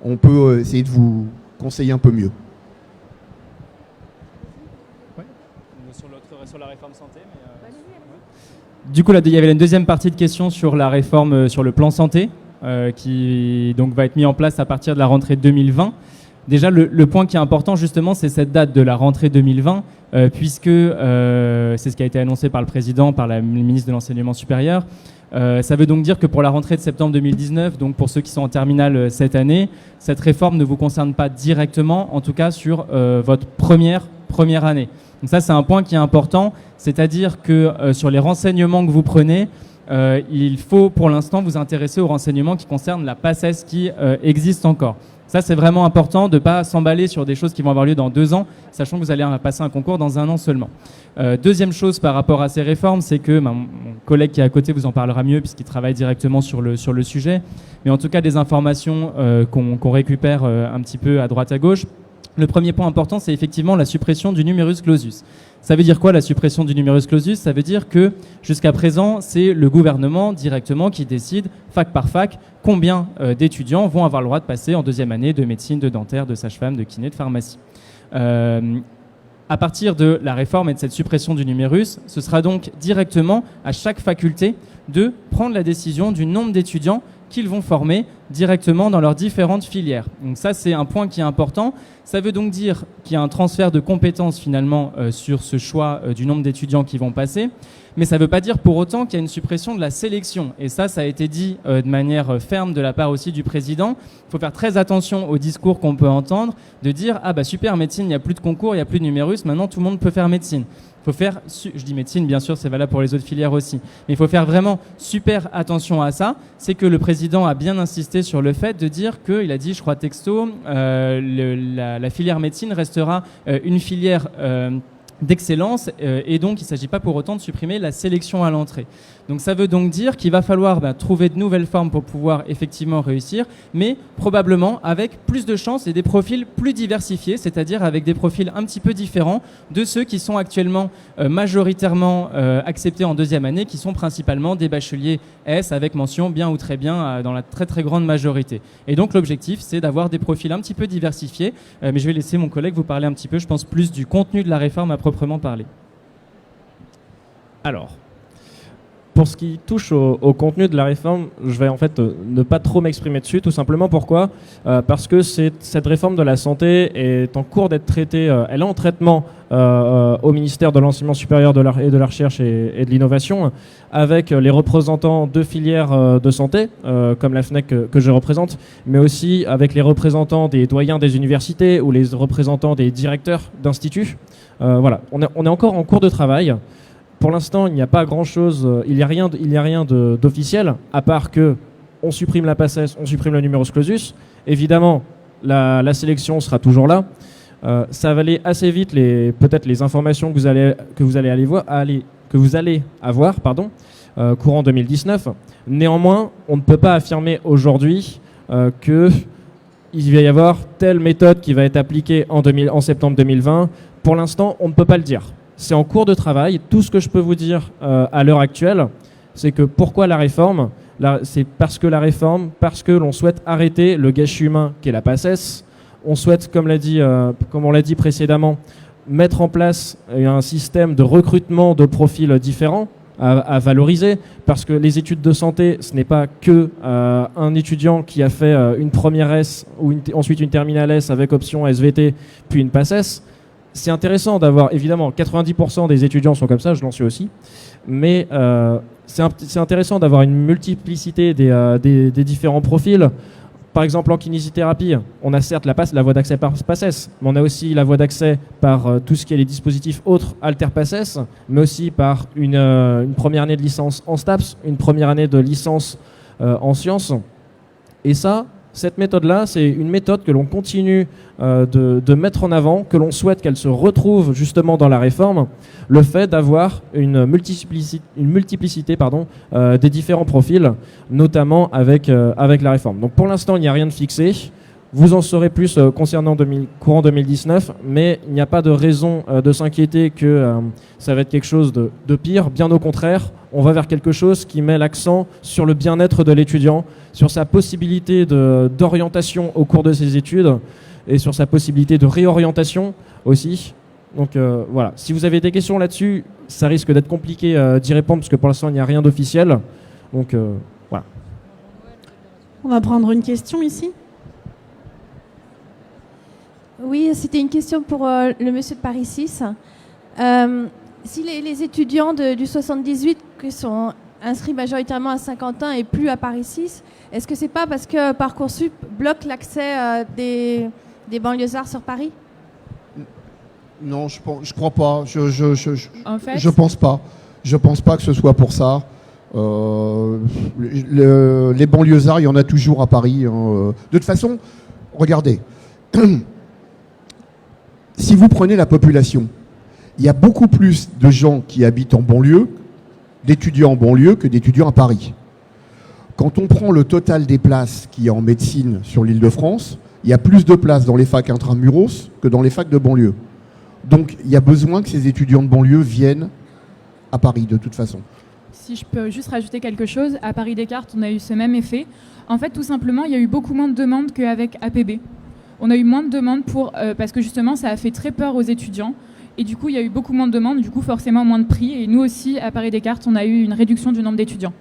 on peut essayer de vous conseiller un peu mieux. Sur la réforme santé. Du coup, là, il y avait une deuxième partie de question sur la réforme sur le plan santé, qui donc va être mis en place à partir de la rentrée 2020. Déjà, le point qui est important, justement, c'est cette date de la rentrée 2020, puisque c'est ce qui a été annoncé par le président, par la ministre de l'Enseignement supérieur. Ça veut donc dire que pour la rentrée de septembre 2019, donc pour ceux qui sont en terminale cette année, cette réforme ne vous concerne pas directement, en tout cas sur votre première année. Donc ça, c'est un point qui est important, c'est-à-dire que sur les renseignements que vous prenez, il faut pour l'instant vous intéresser aux renseignements qui concernent la PACES qui existe encore. Ça, c'est vraiment important de ne pas s'emballer sur des choses qui vont avoir lieu dans 2 ans, sachant que vous allez passer un concours dans 1 an seulement. Deuxième chose par rapport à ces réformes, c'est que mon collègue qui est à côté vous en parlera mieux puisqu'il travaille directement sur le sujet. Mais en tout cas, des informations qu'on récupère un petit peu à droite à gauche. Le premier point important, c'est effectivement la suppression du numerus clausus. Ça veut dire quoi la suppression du numerus clausus? Ça veut dire que jusqu'à présent, c'est le gouvernement directement qui décide, fac par fac, combien d'étudiants vont avoir le droit de passer en deuxième année de médecine, de dentaire, de sage-femme, de kiné, de pharmacie. À partir de la réforme et de cette suppression du numérus, ce sera donc directement à chaque faculté de prendre la décision du nombre d'étudiants qu'ils vont former directement dans leurs différentes filières. Donc ça, c'est un point qui est important. Ça veut donc dire qu'il y a un transfert de compétences finalement sur ce choix du nombre d'étudiants qui vont passer, mais ça ne veut pas dire pour autant qu'il y a une suppression de la sélection. Et ça a été dit de manière ferme de la part aussi du président. Il faut faire très attention aux discours qu'on peut entendre, de dire « Ah bah super, médecine, il n'y a plus de concours, il n'y a plus de numérus, maintenant tout le monde peut faire médecine ». Il faut faire, je dis médecine, bien sûr, c'est valable pour les autres filières aussi, mais il faut faire vraiment super attention à ça. C'est que le président a bien insisté sur le fait de dire qu'il a dit, je crois texto, la filière médecine restera une filière d'excellence et donc il ne s'agit pas pour autant de supprimer la sélection à l'entrée. Donc ça veut donc dire qu'il va falloir trouver de nouvelles formes pour pouvoir effectivement réussir, mais probablement avec plus de chances et des profils plus diversifiés, c'est-à-dire avec des profils un petit peu différents de ceux qui sont actuellement majoritairement acceptés en deuxième année, qui sont principalement des bacheliers S avec mention bien ou très bien dans la très très grande majorité. Et donc l'objectif, c'est d'avoir des profils un petit peu diversifiés, mais je vais laisser mon collègue vous parler un petit peu, je pense, plus du contenu de la réforme à proprement parler. Alors, pour ce qui touche au contenu de la réforme, je vais en fait ne pas trop m'exprimer dessus, tout simplement pourquoi parce que cette réforme de la santé est en cours d'être traitée, elle est en traitement au ministère de l'Enseignement supérieur et de la Recherche et de l'Innovation, avec les représentants de filières de santé, comme la FNEC que je représente, mais aussi avec les représentants des doyens des universités ou les représentants des directeurs d'instituts. Voilà, on est encore en cours de travail. Pour l'instant, il n'y a pas grand-chose, il n'y a rien d'officiel, à part que on supprime la PACES, on supprime le numerus clausus. Évidemment, la sélection sera toujours là. Ça va aller assez vite, peut-être les informations que vous allez avoir, courant 2019. Néanmoins, on ne peut pas affirmer aujourd'hui qu'il va y avoir telle méthode qui va être appliquée en septembre 2020. Pour l'instant, on ne peut pas le dire. C'est en cours de travail. Tout ce que je peux vous dire à l'heure actuelle, c'est que pourquoi la réforme ? C'est parce que l'on souhaite arrêter le gâchis humain qu'est la PACES. On souhaite, comme on l'a dit précédemment, mettre en place un système de recrutement de profils différents à valoriser, parce que les études de santé, ce n'est pas que un étudiant qui a fait une première S ou ensuite une terminale S avec option SVT, puis une PACES. C'est intéressant d'avoir, évidemment, 90% des étudiants sont comme ça, je l'en suis aussi, mais c'est intéressant d'avoir une multiplicité des différents profils. Par exemple, en kinésithérapie, on a certes la voie d'accès par PACES, mais on a aussi la voie d'accès par tout ce qui est les dispositifs autres alter PACES, mais aussi par une première année de licence en STAPS, une première année de licence en sciences. Et cette méthode-là, c'est une méthode que l'on continue de mettre en avant, que l'on souhaite qu'elle se retrouve justement dans la réforme, le fait d'avoir une multiplicité des différents profils, notamment avec la réforme. Donc pour l'instant, il n'y a rien de fixé. Vous en saurez plus concernant courant 2019, mais il n'y a pas de raison de s'inquiéter que ça va être quelque chose de pire. Bien au contraire, on va vers quelque chose qui met l'accent sur le bien-être de l'étudiant, sur sa possibilité d'orientation au cours de ses études et sur sa possibilité de réorientation aussi. Donc voilà, si vous avez des questions là-dessus, ça risque d'être compliqué d'y répondre parce que pour l'instant, il n'y a rien d'officiel. Donc voilà. On va prendre une question ici. Oui, c'était une question pour le monsieur de Paris 6. Si les étudiants du 78 qui sont inscrits majoritairement à Saint-Quentin et plus à Paris 6, est-ce que c'est pas parce que Parcoursup bloque l'accès des banlieusards sur Paris ? Non, je crois pas. En fait, Je pense pas. Je pense pas que ce soit pour ça. Les banlieusards, il y en a toujours à Paris. De toute façon, regardez. Si vous prenez la population, il y a beaucoup plus de gens qui habitent en banlieue, d'étudiants en banlieue, que d'étudiants à Paris. Quand on prend le total des places qu'il y a en médecine sur l'Île-de-France, il y a plus de places dans les facs intramuros que dans les facs de banlieue. Donc il y a besoin que ces étudiants de banlieue viennent à Paris de toute façon. Si je peux juste rajouter quelque chose, à Paris Descartes, on a eu ce même effet. En fait, tout simplement, il y a eu beaucoup moins de demandes qu'avec APB. On a eu moins de demandes parce que justement, ça a fait très peur aux étudiants. Et du coup, il y a eu beaucoup moins de demandes, du coup, forcément moins de prix. Et nous aussi, à Paris Descartes, on a eu une réduction du nombre d'étudiants.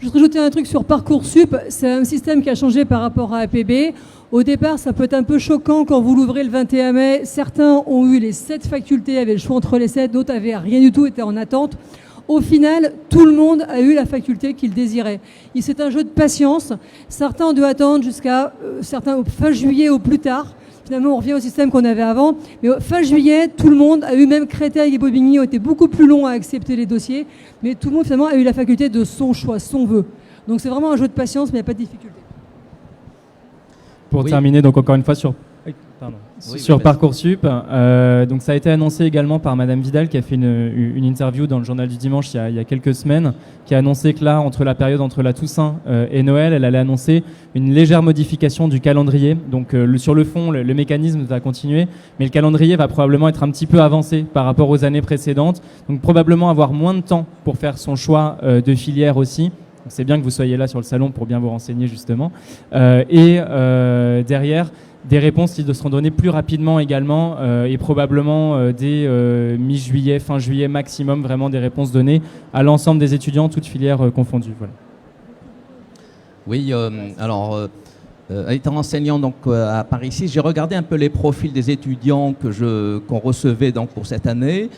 Je vais rajouter un truc sur Parcoursup. C'est un système qui a changé par rapport à APB. Au départ, ça peut être un peu choquant quand vous l'ouvrez le 21 mai. Certains ont eu les 7 facultés, avaient le choix entre les 7, d'autres avaient rien du tout, étaient en attente. Au final, tout le monde a eu la faculté qu'il désirait. Et c'est un jeu de patience. Certains ont dû attendre jusqu'à fin juillet au plus tard. Finalement, on revient au système qu'on avait avant. Mais fin juillet, tout le monde a eu, même Créteil et Bobigny ont été beaucoup plus longs à accepter les dossiers. Mais tout le monde, finalement, a eu la faculté de son choix, son vœu. Donc c'est vraiment un jeu de patience, mais il n'y a pas de difficulté. Pour terminer, donc encore une fois sur Parcoursup, donc ça a été annoncé également par Madame Vidal qui a fait une interview dans le journal du dimanche il y a quelques semaines, qui a annoncé que là, entre la Toussaint et Noël, elle allait annoncer une légère modification du calendrier. Donc sur le fond, le mécanisme va continuer, mais le calendrier va probablement être un petit peu avancé par rapport aux années précédentes. Donc probablement avoir moins de temps pour faire son choix de filière aussi. C'est bien que vous soyez là sur le salon pour bien vous renseigner justement. Derrière, des réponses qui seront données plus rapidement également et probablement dès mi-juillet, fin juillet maximum, vraiment des réponses données à l'ensemble des étudiants, toutes filières confondues. Voilà. Oui, étant enseignant donc, à Paris 6, j'ai regardé un peu les profils des étudiants qu'on recevait donc, pour cette année.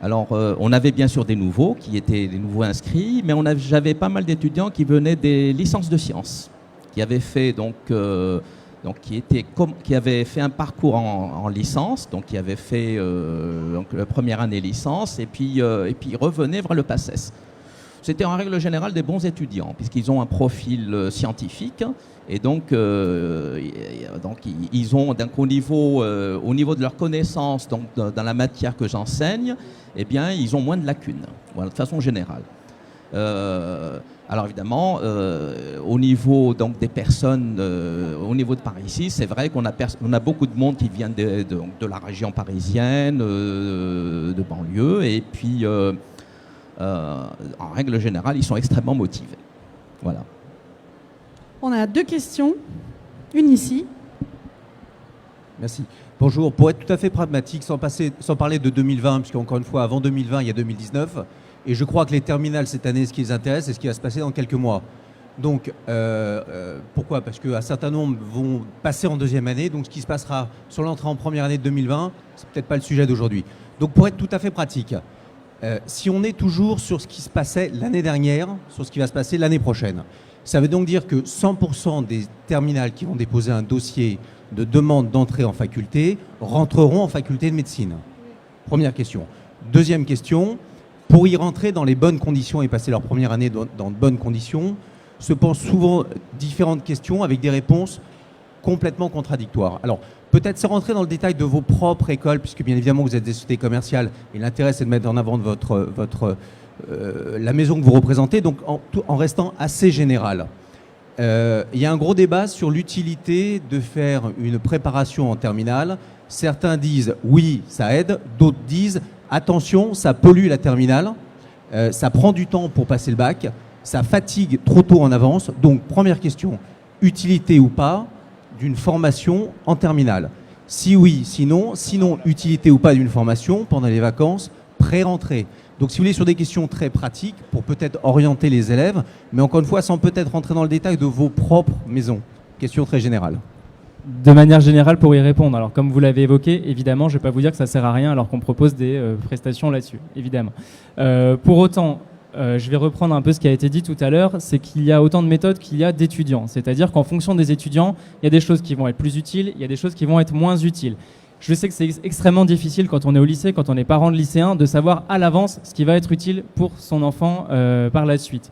Alors, on avait bien sûr des nouveaux qui étaient des nouveaux inscrits, mais j'avais pas mal d'étudiants qui venaient des licences de sciences, qui avaient fait qui avaient fait un parcours en licence, donc qui avaient fait la première année licence, et puis revenaient vers le PACES. C'était en règle générale des bons étudiants, puisqu'ils ont un profil scientifique, et donc ils ont donc au niveau de leurs connaissances donc, dans la matière que j'enseigne, eh bien, ils ont moins de lacunes, voilà, de façon générale. Alors évidemment, au niveau donc, des personnes, au niveau de Paris ici, c'est vrai qu'on a beaucoup de monde qui vient de la région parisienne, de banlieue, et puis en règle générale, ils sont extrêmement motivés. Voilà. On a 2 questions, une ici. Merci. Bonjour. Pour être tout à fait pragmatique, sans parler de 2020, puisqu'encore une fois, avant 2020, il y a 2019. Et je crois que les terminales, cette année, ce qui les intéresse, c'est ce qui va se passer dans quelques mois. Donc, pourquoi ? Parce qu'un certain nombre vont passer en deuxième année. Donc, ce qui se passera sur l'entrée en première année de 2020, c'est peut-être pas le sujet d'aujourd'hui. Donc, pour être tout à fait pratique, si on est toujours sur ce qui se passait l'année dernière, sur ce qui va se passer l'année prochaine, ça veut donc dire que 100% des terminales qui vont déposer un dossier de demande d'entrée en faculté rentreront en faculté de médecine. Première question. Deuxième question, pour y rentrer dans les bonnes conditions et passer leur première année dans de bonnes conditions, se posent souvent différentes questions avec des réponses complètement contradictoires. Alors, peut-être sans rentrer dans le détail de vos propres écoles, puisque bien évidemment vous êtes des sociétés commerciales et l'intérêt c'est de mettre en avant la maison que vous représentez, donc en restant assez général. Il y a un gros débat sur l'utilité de faire une préparation en terminale. Certains disent oui, ça aide, d'autres disent attention, ça pollue la terminale, ça prend du temps pour passer le bac, ça fatigue trop tôt en avance. Donc première question, utilité ou pas d'une formation en terminale? Si oui, sinon, utilité ou pas d'une formation pendant les vacances, pré-rentrée. Donc si vous voulez, sur des questions très pratiques, pour peut-être orienter les élèves, mais encore une fois, sans peut-être rentrer dans le détail de vos propres maisons. Question très générale. De manière générale, pour y répondre, alors comme vous l'avez évoqué, évidemment, je ne vais pas vous dire que ça ne sert à rien alors qu'on propose des prestations là-dessus, évidemment. Pour autant, je vais reprendre un peu ce qui a été dit tout à l'heure, c'est qu'il y a autant de méthodes qu'il y a d'étudiants. C'est-à-dire qu'en fonction des étudiants, il y a des choses qui vont être plus utiles, il y a des choses qui vont être moins utiles. Je sais que c'est extrêmement difficile quand on est au lycée, quand on est parent de lycéen, de savoir à l'avance ce qui va être utile pour son enfant par la suite.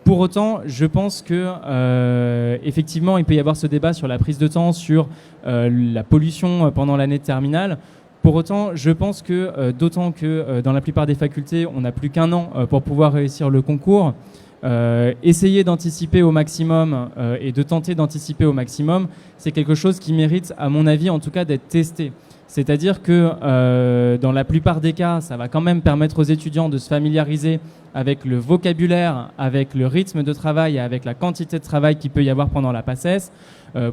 Pour autant, je pense que effectivement, il peut y avoir ce débat sur la prise de temps, sur la pollution pendant l'année de terminale. Pour autant, je pense que, d'autant que dans la plupart des facultés, on n'a plus qu'1 an pour pouvoir réussir le concours, essayer d'anticiper au maximum et de tenter d'anticiper au maximum, c'est quelque chose qui mérite, à mon avis, en tout cas, d'être testé. C'est-à-dire que dans la plupart des cas, ça va quand même permettre aux étudiants de se familiariser avec le vocabulaire, avec le rythme de travail et avec la quantité de travail qu'il peut y avoir pendant la PACES.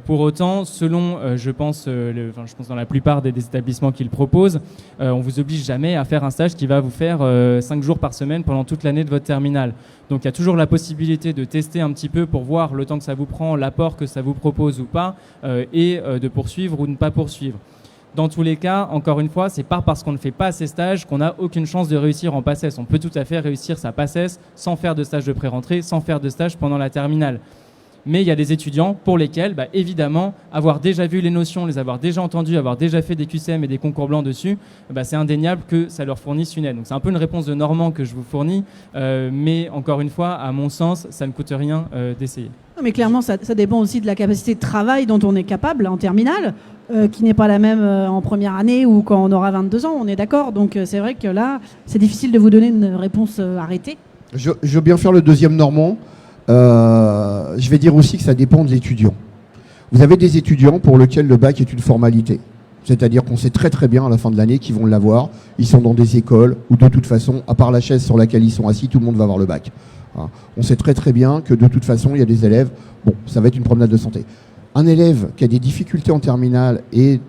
Pour autant, selon, je pense dans la plupart des établissements qui le proposent, on vous oblige jamais à faire un stage qui va vous faire 5 jours par semaine pendant toute l'année de votre terminale. Donc il y a toujours la possibilité de tester un petit peu pour voir le temps que ça vous prend, l'apport que ça vous propose ou pas, et de poursuivre ou de ne pas poursuivre. Dans tous les cas, encore une fois, c'est pas parce qu'on ne fait pas ces stages qu'on n'a aucune chance de réussir en PACES. On peut tout à fait réussir sa PACES sans faire de stage de pré-rentrée, sans faire de stage pendant la terminale. Mais il y a des étudiants pour lesquels, évidemment, avoir déjà vu les notions, les avoir déjà entendues, avoir déjà fait des QCM et des concours blancs dessus, c'est indéniable que ça leur fournisse une aide. Donc c'est un peu une réponse de Normand que je vous fournis, mais encore une fois, à mon sens, ça ne coûte rien d'essayer. Non, mais clairement, ça dépend aussi de la capacité de travail dont on est capable en terminale, qui n'est pas la même en première année ou quand on aura 22 ans, on est d'accord. Donc c'est vrai que là, c'est difficile de vous donner une réponse arrêtée. Je veux bien faire le deuxième Normand. Je vais dire aussi que ça dépend de l'étudiant. Vous avez des étudiants pour lesquels le bac est une formalité. C'est-à-dire qu'on sait très très bien à la fin de l'année qu'ils vont l'avoir. Ils sont dans des écoles où de toute façon, à part la chaise sur laquelle ils sont assis, tout le monde va avoir le bac. On sait très très bien que de toute façon, il y a des élèves, ça va être une promenade de santé. Un élève qui a des difficultés en terminale et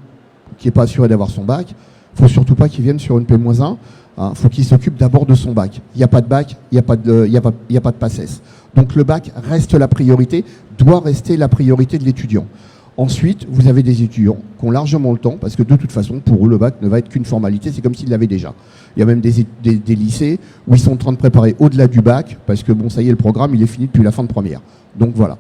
qui n'est pas assuré d'avoir son bac, il ne faut surtout pas qu'il vienne sur une P-1. Il faut qu'il s'occupe d'abord de son bac. Il n'y a pas de bac, il n'y a pas de PACES. Donc le bac reste la priorité, doit rester la priorité de l'étudiant. Ensuite, vous avez des étudiants qui ont largement le temps, parce que de toute façon, pour eux, le bac ne va être qu'une formalité, c'est comme s'ils l'avaient déjà. Il y a même des lycées où ils sont en train de préparer au-delà du bac, parce que ça y est, le programme, il est fini depuis la fin de première. Donc voilà.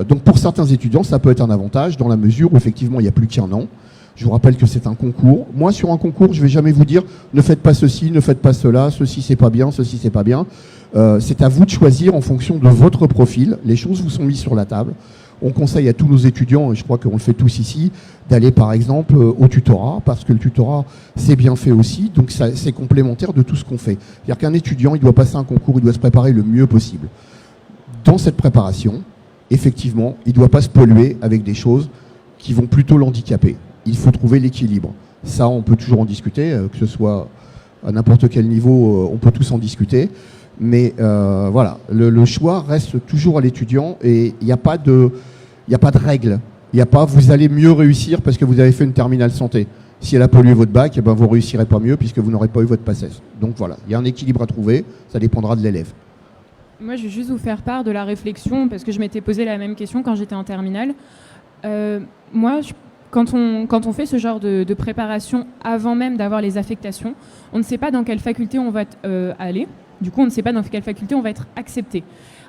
Donc pour certains étudiants, ça peut être un avantage, dans la mesure où effectivement, il n'y a plus qu'un an. Je vous rappelle que c'est un concours. Moi, sur un concours, je ne vais jamais vous dire ne faites pas ceci, ne faites pas cela, ceci c'est pas bien, ceci c'est pas bien. C'est à vous de choisir en fonction de votre profil. Les choses vous sont mises sur la table. On conseille à tous nos étudiants, et je crois qu'on le fait tous ici, d'aller par exemple au tutorat, parce que le tutorat c'est bien fait aussi, donc c'est complémentaire de tout ce qu'on fait. C'est-à-dire qu'un étudiant, il doit passer un concours, il doit se préparer le mieux possible. Dans cette préparation, effectivement, il ne doit pas se polluer avec des choses qui vont plutôt l'handicaper. Il faut trouver l'équilibre. Ça, on peut toujours en discuter, que ce soit à n'importe quel niveau, on peut tous en discuter. Mais voilà, le choix reste toujours à l'étudiant et il n'y a pas de règle. Il n'y a pas vous allez mieux réussir parce que vous avez fait une terminale santé. Si elle a pollué votre bac, vous ne réussirez pas mieux puisque vous n'aurez pas eu votre PACES. Donc voilà, il y a un équilibre à trouver, ça dépendra de l'élève. Moi, je vais juste vous faire part de la réflexion parce que je m'étais posé la même question quand j'étais en terminale. Quand on fait ce genre de préparation avant même d'avoir les affectations, on ne sait pas dans quelle faculté on va aller. Du coup, on ne sait pas dans quelle faculté on va être accepté.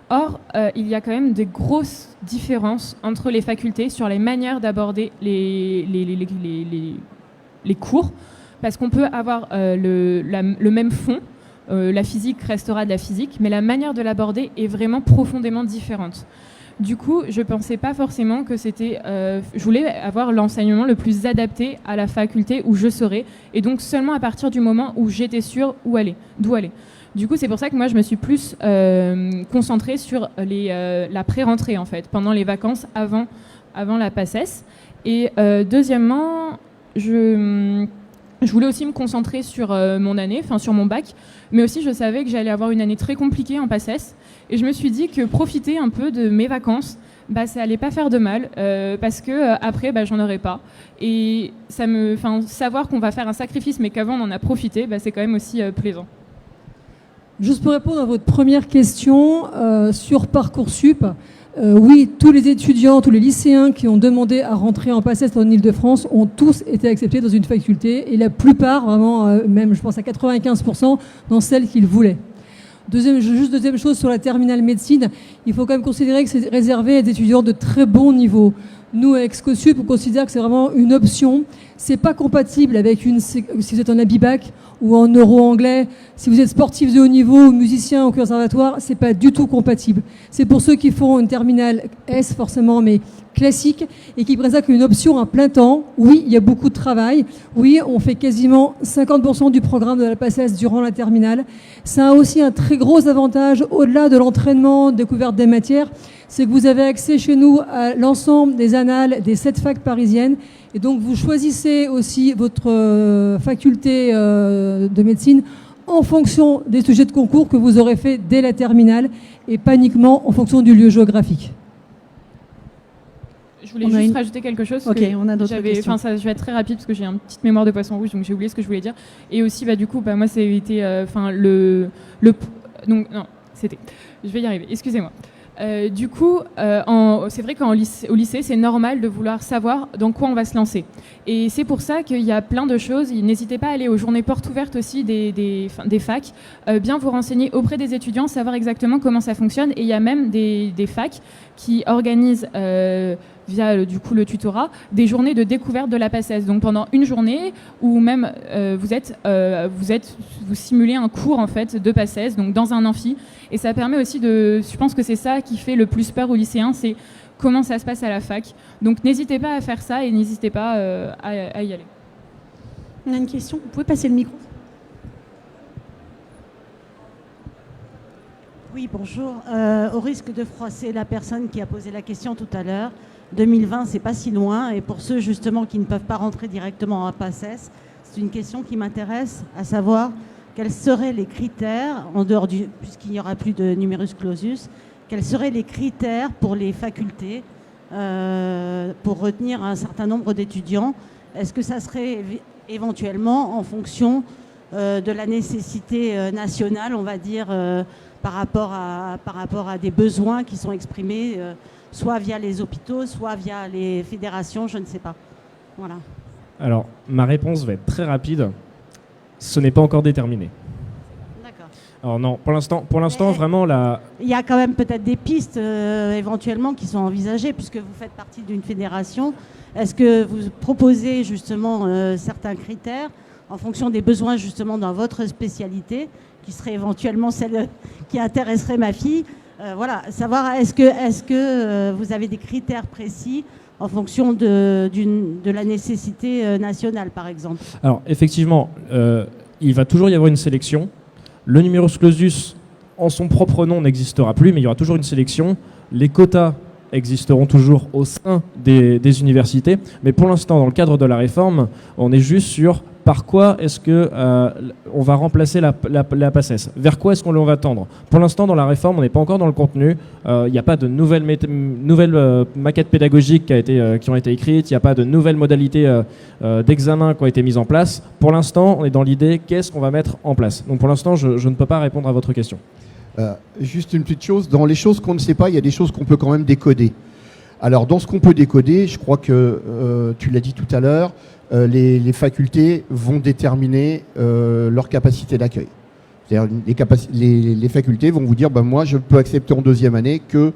Or, il y a quand même des grosses différences entre les facultés sur les manières d'aborder les cours, parce qu'on peut avoir le même fond, la physique restera de la physique, mais la manière de l'aborder est vraiment profondément différente. Du coup, je ne pensais pas forcément que c'était... je voulais avoir l'enseignement le plus adapté à la faculté où je serais, et donc seulement à partir du moment où j'étais sûre d'où aller. Du coup, c'est pour ça que moi, je me suis plus concentrée sur la pré-rentrée, en fait, pendant les vacances, avant la PACES. Et deuxièmement, je voulais aussi me concentrer sur mon année, enfin sur mon bac, mais aussi je savais que j'allais avoir une année très compliquée en PACES. Et je me suis dit que profiter un peu de mes vacances, ça allait pas faire de mal, parce que après, j'en aurais pas. Et savoir qu'on va faire un sacrifice, mais qu'avant on en a profité, c'est quand même aussi plaisant. Juste pour répondre à votre première question sur Parcoursup, oui, tous les étudiants, tous les lycéens qui ont demandé à rentrer en PACES en Ile-de-France ont tous été acceptés dans une faculté et la plupart, vraiment, même je pense à 95%, dans celle qu'ils voulaient. Deuxième chose sur la terminale médecine, il faut quand même considérer que c'est réservé à des étudiants de très bon niveau. Nous, avec Scosup, on considère que c'est vraiment une option. C'est pas compatible avec si vous êtes en Abibac ou en euro-anglais. Si vous êtes sportif de haut niveau ou musicien au conservatoire, c'est pas du tout compatible. C'est pour ceux qui font une terminale S, forcément, mais classique, et qui présentent une option à plein temps. Oui, il y a beaucoup de travail. Oui, on fait quasiment 50% du programme de la PACES durant la terminale. Ça a aussi un très gros avantage, au-delà de l'entraînement, découverte des matières, c'est que vous avez accès chez nous à l'ensemble des annales des 7 facs parisiennes. Et donc, vous choisissez aussi votre faculté de médecine en fonction des sujets de concours que vous aurez fait dès la terminale et pas uniquement en fonction du lieu géographique. Je voulais juste rajouter quelque chose. Ok, on a d'autres questions. Ça, je vais être très rapide parce que j'ai une petite mémoire de poisson rouge, donc j'ai oublié ce que je voulais dire. Et aussi, du coup, moi, ça a été, donc non, c'était. Je vais y arriver. Excusez-moi. Du coup, c'est vrai qu'au lycée, c'est normal de vouloir savoir dans quoi on va se lancer. Et c'est pour ça qu'il y a plein de choses. N'hésitez pas à aller aux journées portes ouvertes aussi des facs, bien vous renseigner auprès des étudiants, savoir exactement comment ça fonctionne. Et il y a même des facs qui organisent, via du coup le tutorat, des journées de découverte de la PACES. Donc pendant une journée, ou même vous simulez un cours en fait de PACES, donc dans un amphi. Et ça permet aussi je pense que c'est ça qui fait le plus peur aux lycéens, c'est comment ça se passe à la fac. Donc n'hésitez pas à faire ça et n'hésitez pas à y aller. On a une question, vous pouvez passer le micro. Oui, bonjour. Au risque de froisser la personne qui a posé la question tout à l'heure, 2020, c'est pas si loin. Et pour ceux justement qui ne peuvent pas rentrer directement à PACES, c'est une question qui m'intéresse, à savoir quels seraient les critères, en dehors puisqu'il n'y aura plus de numerus clausus, quels seraient les critères pour les facultés pour retenir un certain nombre d'étudiants? Est-ce que ça serait éventuellement en fonction de la nécessité nationale, on va dire, par rapport à des besoins qui sont exprimés, soit via les hôpitaux, soit via les fédérations, je ne sais pas. Voilà. Alors, ma réponse va être très rapide. Ce n'est pas encore déterminé. D'accord. Alors non, pour l'instant, vraiment, il y a quand même peut-être des pistes éventuellement qui sont envisagées, puisque vous faites partie d'une fédération. Est-ce que vous proposez justement certains critères en fonction des besoins justement dans votre spécialité, qui serait éventuellement celle qui intéresserait ma fille? Voilà, savoir est-ce que vous avez des critères précis en fonction de la nécessité nationale, par exemple? Alors, effectivement, il va toujours y avoir une sélection. Le numerus clausus, en son propre nom, n'existera plus, mais il y aura toujours une sélection. Les quotas existeront toujours au sein des universités. Mais pour l'instant, dans le cadre de la réforme, on est juste sur par quoi est-ce que on va remplacer la PACES. Vers quoi est-ce qu'on va tendre? Pour l'instant, dans la réforme, on n'est pas encore dans le contenu. Il n'y a pas de nouvelles maquettes pédagogiques qui ont été écrites. Il n'y a pas de nouvelles modalités d'examen qui ont été mises en place. Pour l'instant, on est dans l'idée qu'est-ce qu'on va mettre en place. Donc pour l'instant, je ne peux pas répondre à votre question. Juste une petite chose. Dans les choses qu'on ne sait pas, il y a des choses qu'on peut quand même décoder. Alors dans ce qu'on peut décoder, je crois que tu l'as dit tout à l'heure, les facultés vont déterminer leur capacité d'accueil. C'est-à-dire les facultés vont vous dire moi je peux accepter en deuxième année que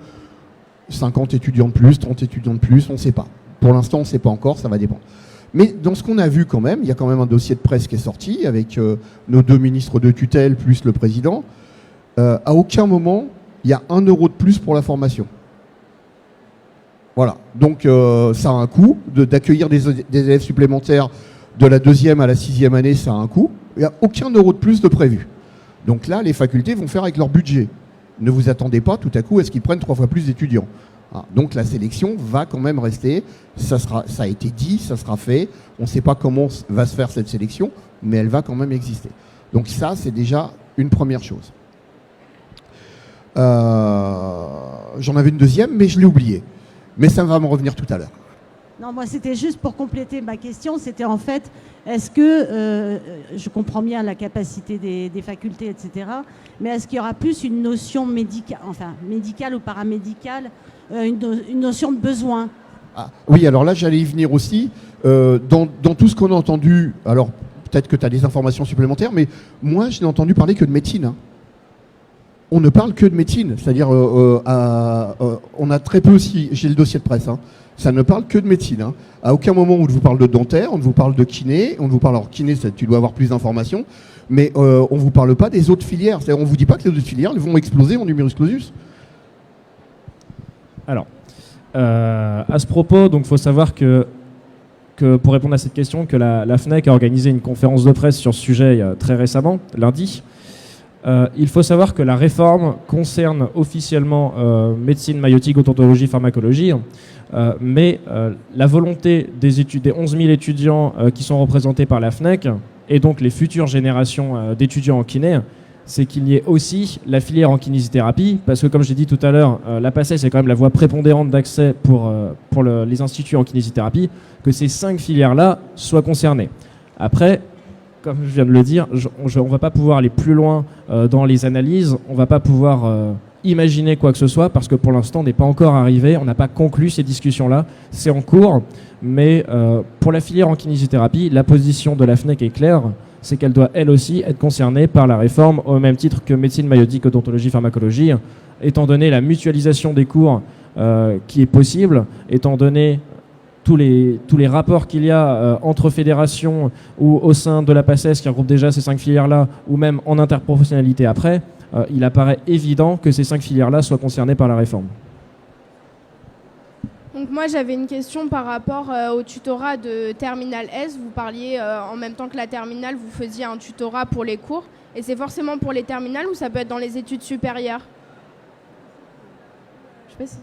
50 étudiants de plus, 30 étudiants de plus, on ne sait pas. Pour l'instant on ne sait pas encore, ça va dépendre. Mais dans ce qu'on a vu quand même, il y a quand même un dossier de presse qui est sorti avec nos 2 ministres de tutelle plus le président. À aucun moment il y a 1 euro de plus pour la formation. Voilà, donc ça a un coût, d'accueillir des élèves supplémentaires de la 2e à la 6e année, ça a un coût. Il n'y a aucun euro de plus de prévu. Donc là, les facultés vont faire avec leur budget. Ne vous attendez pas tout à coup à ce qu'ils prennent 3 fois plus d'étudiants. Donc la sélection va quand même rester, ça a été dit, ça sera fait. On ne sait pas comment va se faire cette sélection, mais elle va quand même exister. Donc ça, c'est déjà une première chose. J'en avais une deuxième, mais je l'ai oubliée. Mais ça va me revenir tout à l'heure. Non, moi c'était juste pour compléter ma question, c'était en fait, est-ce que, je comprends bien la capacité des facultés, etc., mais est-ce qu'il y aura plus une notion médicale ou paramédicale, une notion de besoin? Oui, alors là j'allais y venir aussi. Dans tout ce qu'on a entendu, alors peut-être que tu as des informations supplémentaires, mais moi je n'ai entendu parler que de médecine. On ne parle que de médecine, c'est-à-dire on a très peu aussi, j'ai le dossier de presse, Ça ne parle que de médecine. Hein. À aucun moment on ne vous parle de dentaire, on ne vous parle de kiné, on ne vous parle, alors kiné, tu dois avoir plus d'informations, mais on ne vous parle pas des autres filières. C'est-à-dire, on ne vous dit pas que les autres filières vont exploser en numerus clausus. Alors, à ce propos, il faut savoir que pour répondre à cette question, que la FNEC a organisé une conférence de presse sur ce sujet très récemment, lundi. Il faut savoir que la réforme concerne officiellement médecine, maïotique, odontologie, pharmacologie, mais la volonté des 11 000 étudiants qui sont représentés par la FNEC, et donc les futures générations d'étudiants en kiné, c'est qu'il y ait aussi la filière en kinésithérapie, parce que comme je l'ai dit tout à l'heure, la PACES est quand même la voie prépondérante d'accès pour les instituts en kinésithérapie, que ces 5 filières-là soient concernées. Après, comme je viens de le dire, on ne va pas pouvoir aller plus loin dans les analyses, on ne va pas pouvoir imaginer quoi que ce soit, parce que pour l'instant, on n'est pas encore arrivé, on n'a pas conclu ces discussions-là, c'est en cours, mais pour la filière en kinésithérapie, la position de la FNEC est claire, c'est qu'elle doit elle aussi être concernée par la réforme, au même titre que médecine, maïotique, odontologie, pharmacologie, étant donné la mutualisation des cours qui est possible, étant donné tous les rapports qu'il y a entre fédérations ou au sein de la PACES qui regroupe déjà ces 5 filières-là, ou même en interprofessionnalité après, il apparaît évident que ces 5 filières-là soient concernées par la réforme. Donc moi j'avais une question par rapport au tutorat de Terminal S. Vous parliez en même temps que la terminale, vous faisiez un tutorat pour les cours. Et c'est forcément pour les terminales ou ça peut être dans les études supérieures? Je sais pas si...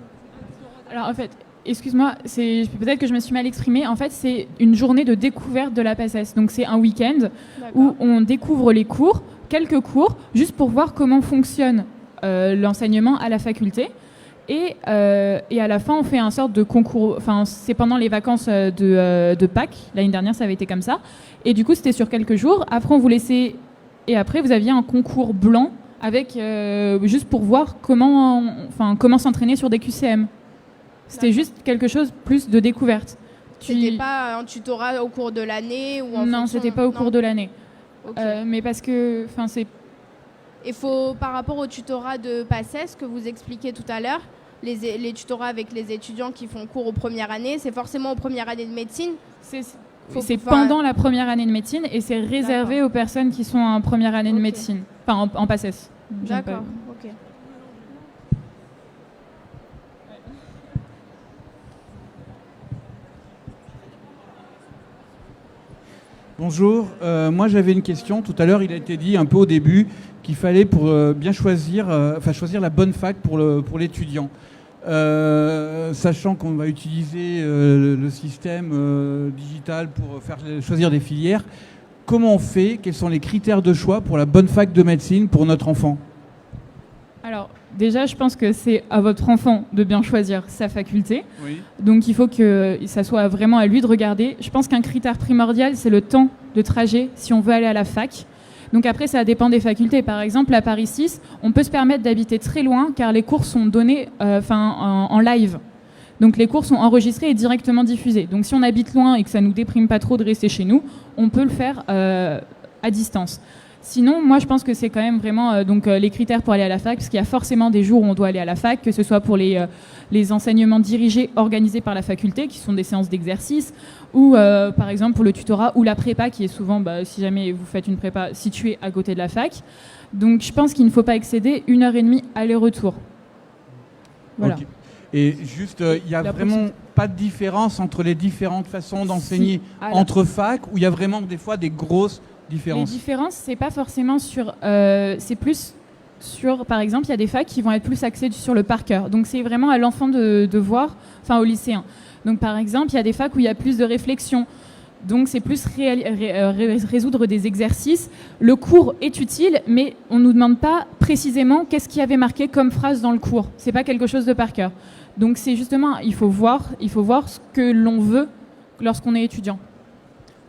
Alors en fait, excuse-moi, peut-être que je me suis mal exprimée. En fait, c'est une journée de découverte de la PACES. Donc c'est un week-end où on découvre les cours, quelques cours, juste pour voir comment fonctionne l'enseignement à la faculté. Et à la fin, on fait un sorte de concours. Enfin, c'est pendant les vacances de Pâques. L'année dernière, ça avait été comme ça. Et du coup, c'était sur quelques jours. Après, on vous laissait. Et après, vous aviez un concours blanc avec juste pour voir comment s'entraîner sur des QCM. C'était juste quelque chose plus de découverte. C'était pas un tutorat au cours de l'année ou en Non, fonction... c'était pas au cours de l'année. Okay. Mais parce que, c'est. Il faut, par rapport au tutorat de PACES que vous expliquiez tout à l'heure, les tutorats avec les étudiants qui font cours aux premières années, c'est forcément aux premières années de médecine? C'est pendant la première année de médecine et c'est réservé aux personnes qui sont en première année de médecine, enfin en PACES. D'accord, ok. Bonjour, moi j'avais une question. Tout à l'heure, il a été dit un peu au début qu'il fallait pour bien choisir la bonne fac pour l'étudiant. Sachant qu'on va utiliser le système digital pour choisir des filières, comment on fait? Quels sont les critères de choix pour la bonne fac de médecine pour notre enfant? Alors, déjà, je pense que c'est à votre enfant de bien choisir sa faculté. Oui. Donc, il faut que ça soit vraiment à lui de regarder. Je pense qu'un critère primordial, c'est le temps de trajet si on veut aller à la fac. Donc après, ça dépend des facultés. Par exemple, à Paris 6, on peut se permettre d'habiter très loin car les cours sont donnés en live. Donc les cours sont enregistrés et directement diffusés. Donc si on habite loin et que ça ne nous déprime pas trop de rester chez nous, on peut le faire à distance. Sinon, moi, je pense que c'est quand même vraiment les critères pour aller à la fac, parce qu'il y a forcément des jours où on doit aller à la fac, que ce soit pour les enseignements dirigés, organisés par la faculté, qui sont des séances d'exercice, ou par exemple pour le tutorat ou la prépa, qui est souvent, si jamais vous faites une prépa située à côté de la fac. Donc, je pense qu'il ne faut pas excéder 1h30 aller-retour. Voilà. Okay. Et juste, il n'y a vraiment pas de différence entre les différentes façons d'enseigner entre fac, où il y a vraiment des fois des grosses différences? Les différences, c'est pas forcément sur... c'est plus sur... Par exemple, il y a des facs qui vont être plus axés sur le par cœur. Donc, c'est vraiment à l'enfant de voir, enfin au lycéen. Donc, par exemple, il y a des facs où il y a plus de réflexion. Donc, c'est plus résoudre des exercices. Le cours est utile, mais on ne nous demande pas précisément qu'est-ce qu'il y avait marqué comme phrase dans le cours. C'est pas quelque chose de par cœur. Donc, c'est justement... Il faut voir ce que l'on veut lorsqu'on est étudiant.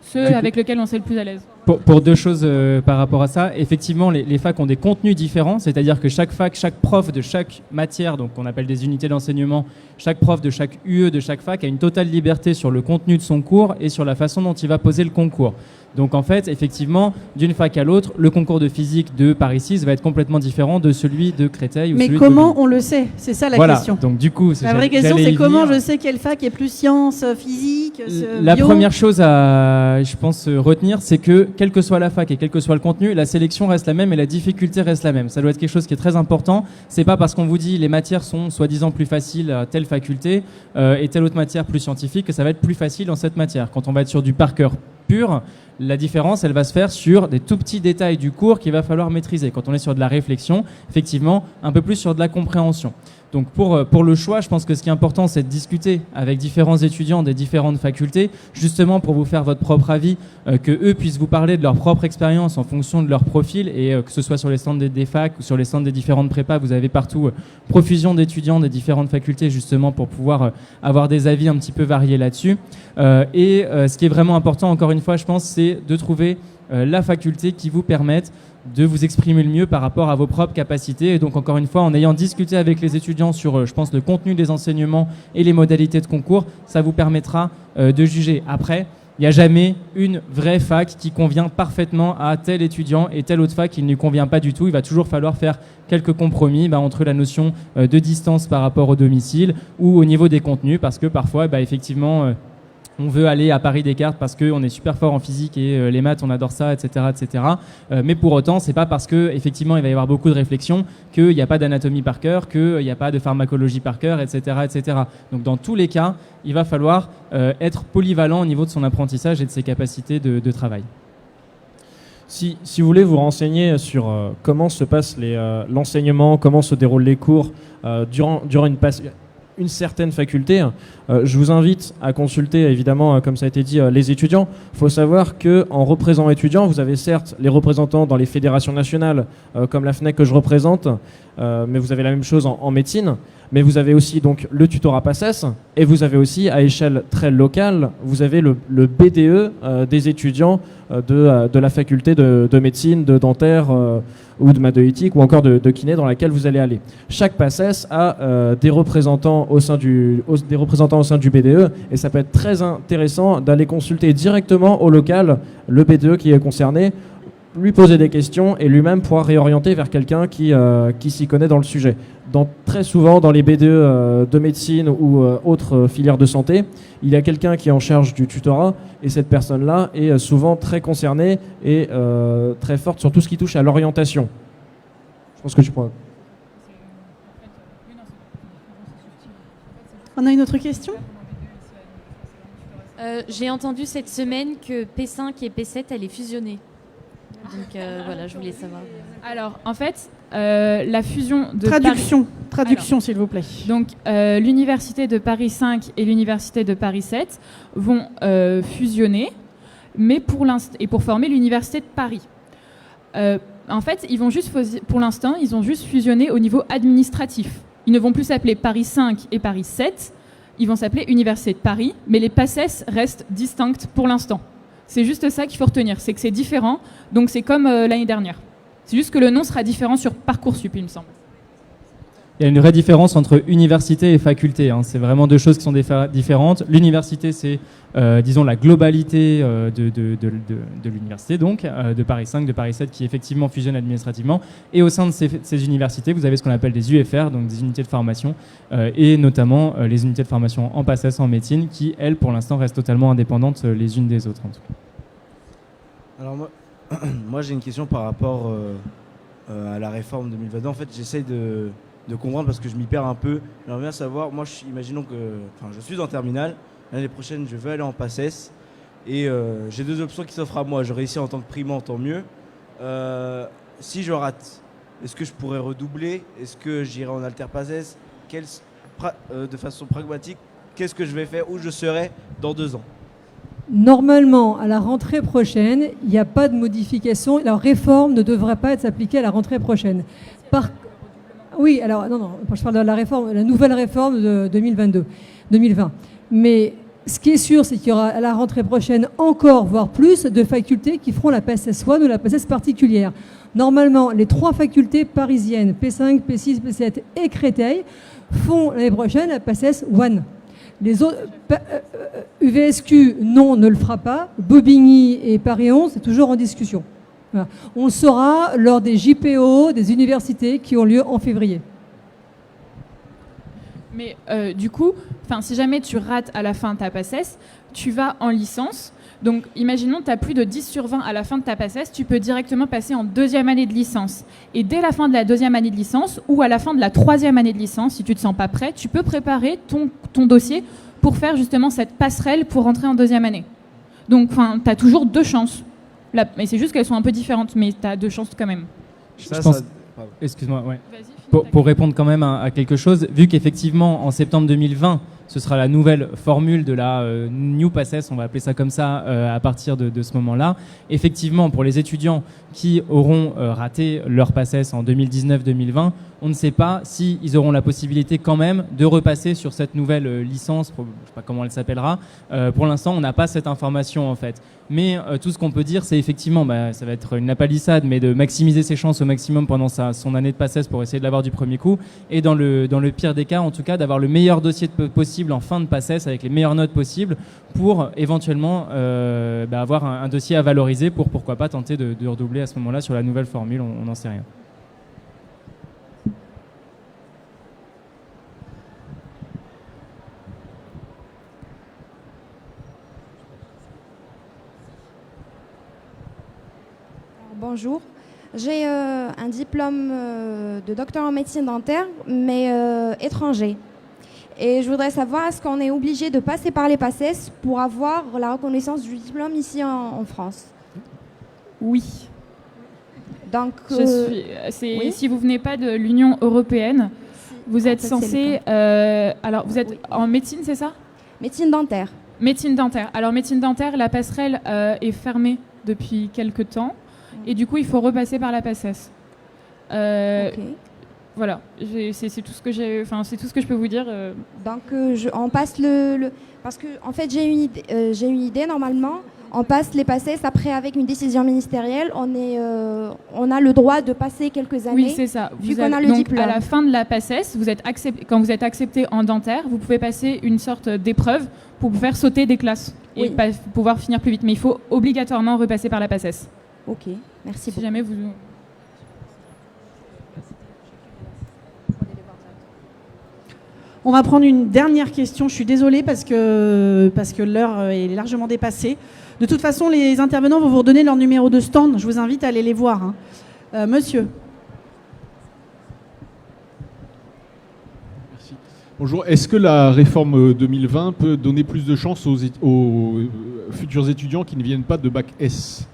Ceux avec lesquels on s'est le plus à l'aise. Pour deux choses par rapport à ça, effectivement, les facs ont des contenus différents, c'est-à-dire que chaque fac, chaque prof de chaque matière, donc on appelle des unités d'enseignement, chaque prof de chaque UE de chaque fac a une totale liberté sur le contenu de son cours et sur la façon dont il va poser le concours. Donc en fait, effectivement, d'une fac à l'autre, le concours de physique de Paris 6 va être complètement différent de celui de Créteil. Ou Mais celui comment de... on le sait? C'est ça la voilà. question. Donc du coup, la vraie question, c'est comment je sais quelle fac est plus sciences, physique, La bio. première chose à, je pense, retenir, c'est que quelle que soit la fac et quel que soit le contenu, la sélection reste la même et la difficulté reste la même. Ça doit être quelque chose qui est très important. C'est pas parce qu'on vous dit les matières sont soi-disant plus faciles à telle faculté et telle autre matière plus scientifique que ça va être plus facile dans cette matière. Quand on va être sur du par cœur pur, la différence, elle va se faire sur des tout petits détails du cours qu'il va falloir maîtriser. Quand on est sur de la réflexion, effectivement, un peu plus sur de la compréhension. Donc pour le choix, je pense que ce qui est important, c'est de discuter avec différents étudiants des différentes facultés, justement pour vous faire votre propre avis, que eux puissent vous parler de leur propre expérience en fonction de leur profil, et que ce soit sur les stands des facs ou sur les stands des différentes prépas, vous avez partout profusion d'étudiants des différentes facultés, justement pour pouvoir avoir des avis un petit peu variés là-dessus. Ce qui est vraiment important, encore une fois, je pense, c'est de trouver la faculté qui vous permette de vous exprimer le mieux par rapport à vos propres capacités. Et donc, encore une fois, en ayant discuté avec les étudiants sur, je pense, le contenu des enseignements et les modalités de concours, ça vous permettra de juger. Après, il n'y a jamais une vraie fac qui convient parfaitement à tel étudiant et telle autre fac qui ne lui convient pas du tout. Il va toujours falloir faire quelques compromis entre la notion de distance par rapport au domicile ou au niveau des contenus, parce que parfois, effectivement... on veut aller à Paris Descartes parce qu'on est super fort en physique et les maths, on adore ça, etc. etc. Mais pour autant, c'est pas parce qu'effectivement, il va y avoir beaucoup de réflexions qu'il n'y a pas d'anatomie par cœur, qu'il n'y a pas de pharmacologie par cœur, etc., etc. Donc dans tous les cas, il va falloir être polyvalent au niveau de son apprentissage et de ses capacités de travail. Si vous voulez vous renseigner sur comment se passe l'enseignement, comment se déroulent les cours durant une certaine faculté, je vous invite à consulter, évidemment, comme ça a été dit, les étudiants. Il faut savoir qu'en représentant étudiants, vous avez certes les représentants dans les fédérations nationales, comme la FNEC que je représente, mais vous avez la même chose en médecine. Mais vous avez aussi donc le tutorat PACES, et vous avez aussi, à échelle très locale, vous avez le BDE des étudiants de la faculté de médecine, de dentaire ou de maths-éthique ou encore de kiné dans laquelle vous allez aller. Chaque PACES a des représentants au sein du BDE, et ça peut être très intéressant d'aller consulter directement au local le BDE qui est concerné, lui poser des questions et lui-même pouvoir réorienter vers quelqu'un qui s'y connaît dans le sujet. Très souvent, dans les BDE de médecine ou autres filières de santé, il y a quelqu'un qui est en charge du tutorat, et cette personne-là est souvent très concernée et très forte sur tout ce qui touche à l'orientation. Je pense que tu pourras... On a une autre question ? J'ai entendu cette semaine que P5 et P7 allaient fusionner. Donc voilà, je voulais savoir. Alors, en fait, la fusion de Traduction, s'il vous plaît. Donc, l'université de Paris 5 et l'université de Paris 7 vont fusionner, mais pour former l'université de Paris. En fait, ils vont pour l'instant, ils ont juste fusionné au niveau administratif. Ils ne vont plus s'appeler Paris 5 et Paris 7. Ils vont s'appeler Université de Paris, mais les PACES restent distinctes pour l'instant. C'est juste ça qu'il faut retenir, c'est que c'est différent, donc c'est comme l'année dernière. C'est juste que le nom sera différent sur Parcoursup, il me semble. Il y a une vraie différence entre université et faculté, hein. C'est vraiment deux choses qui sont différentes. L'université, c'est, disons, la globalité de l'université, donc, de Paris 5, de Paris 7, qui effectivement fusionne administrativement. Et au sein de ces universités, vous avez ce qu'on appelle des UFR, donc des unités de formation, et notamment les unités de formation en PACES, en médecine, qui, elles, pour l'instant, restent totalement indépendantes les unes des autres, en tout cas. Alors moi j'ai une question par rapport à la réforme 2022. En fait, j'essaye de comprendre parce que je m'y perds un peu. J'aimerais bien savoir, moi imaginons que je suis en terminale, l'année prochaine je veux aller en PACES et j'ai deux options qui s'offrent à moi. Je réussis en tant que primant, tant mieux. Si je rate, est-ce que je pourrais redoubler? Est-ce que j'irai en alter PACES? De façon pragmatique, qu'est-ce que je vais faire? Où je serai dans 2 ans? Normalement, à la rentrée prochaine, il n'y a pas de modification. La réforme ne devrait pas être appliquée à la rentrée prochaine. Oui, alors non, je parle de la réforme, la nouvelle réforme de 2020. Mais ce qui est sûr, c'est qu'il y aura à la rentrée prochaine encore, voire plus, de facultés qui feront la PACES 1 ou la PACES particulière. Normalement, les 3 facultés parisiennes, P5, P6, P7 et Créteil, font l'année prochaine la PACES 1. Les autres, UVSQ, non, ne le fera pas. Bobigny et Paris 11, c'est toujours en discussion. Voilà. On le saura lors des JPO des universités qui ont lieu en février. Mais du coup, si jamais tu rates à la fin ta PACES, tu vas en licence. Donc, imaginons que tu as plus de 10 sur 20 à la fin de ta PACES, tu peux directement passer en deuxième année de licence. Et dès la fin de la deuxième année de licence ou à la fin de la troisième année de licence, si tu ne te sens pas prêt, tu peux préparer ton dossier pour faire justement cette passerelle pour rentrer en deuxième année. Donc, tu as toujours 2 chances. Mais c'est juste qu'elles sont un peu différentes, mais tu as 2 chances quand même. Excuse-moi, ouais. Pour répondre quand même à quelque chose, vu qu'effectivement en septembre 2020, ce sera la nouvelle formule de la New PACES, on va appeler ça comme ça, à partir de ce moment-là. Effectivement, pour les étudiants qui auront raté leur PACES en 2019-2020, on ne sait pas s'ils auront la possibilité quand même de repasser sur cette nouvelle licence, je ne sais pas comment elle s'appellera. Pour l'instant, on n'a pas cette information en fait. Mais tout ce qu'on peut dire, c'est effectivement, ça va être une lapalissade, mais de maximiser ses chances au maximum pendant son année de PACES pour essayer de l'avoir du premier coup. Et dans le pire des cas, en tout cas, d'avoir le meilleur dossier possible en fin de PACES avec les meilleures notes possibles pour éventuellement avoir un dossier à valoriser pour pourquoi pas tenter de redoubler à ce moment-là sur la nouvelle formule, on n'en sait rien. Bonjour, j'ai un diplôme de docteur en médecine dentaire, mais étranger. Et je voudrais savoir, est-ce qu'on est obligé de passer par les PACES pour avoir la reconnaissance du diplôme ici en France? Oui. Donc, oui. Si vous venez pas de l'Union européenne, vous êtes censé... alors, vous êtes en médecine, c'est ça? Médecine dentaire. Médecine dentaire. Alors, médecine dentaire, la passerelle est fermée depuis quelques temps. Et du coup, il faut repasser par la PACES. Voilà, c'est tout ce que c'est tout ce que je peux vous dire. Donc, on passe parce que en fait, j'ai une idée normalement. On passe les PACES après avec une décision ministérielle. On a le droit de passer quelques années. Oui, c'est ça. Vu qu'on a le donc, diplôme. À la fin de la PACES, quand vous êtes accepté en dentaire, vous pouvez passer une sorte d'épreuve pour vous faire sauter des classes et pouvoir finir plus vite. Mais il faut obligatoirement repasser par la PACES. Ok, merci beaucoup. Si jamais vous... On va prendre une dernière question. Je suis désolée parce que l'heure est largement dépassée. De toute façon, les intervenants vont vous redonner leur numéro de stand. Je vous invite à aller les voir. Monsieur. Merci. Bonjour. Est-ce que la réforme 2020 peut donner plus de chance aux futurs étudiants qui ne viennent pas de bac S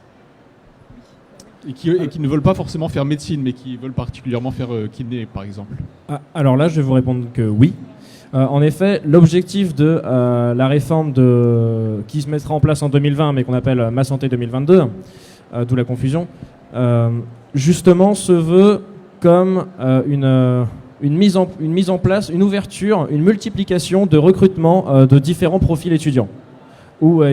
et qui ne veulent pas forcément faire médecine, mais qui veulent particulièrement faire kiné, par exemple? Alors là, je vais vous répondre que oui. En effet, l'objectif de la réforme qui se mettra en place en 2020, mais qu'on appelle Ma Santé 2022, d'où la confusion, justement se veut comme une mise en place, une ouverture, une multiplication de recrutement de différents profils étudiants ou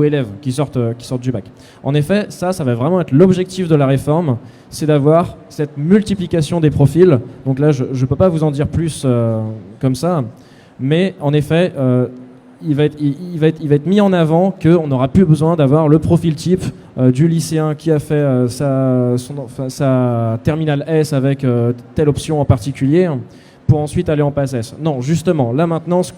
élèves qui sortent du bac. En effet, ça va vraiment être l'objectif de la réforme, c'est d'avoir cette multiplication des profils. Donc là, je ne peux pas vous en dire plus comme ça, mais en effet, il va être mis en avant qu'on n'aura plus besoin d'avoir le profil type du lycéen qui a fait sa terminale S avec telle option en particulier pour ensuite aller en PACES. Non, justement, là maintenant, ce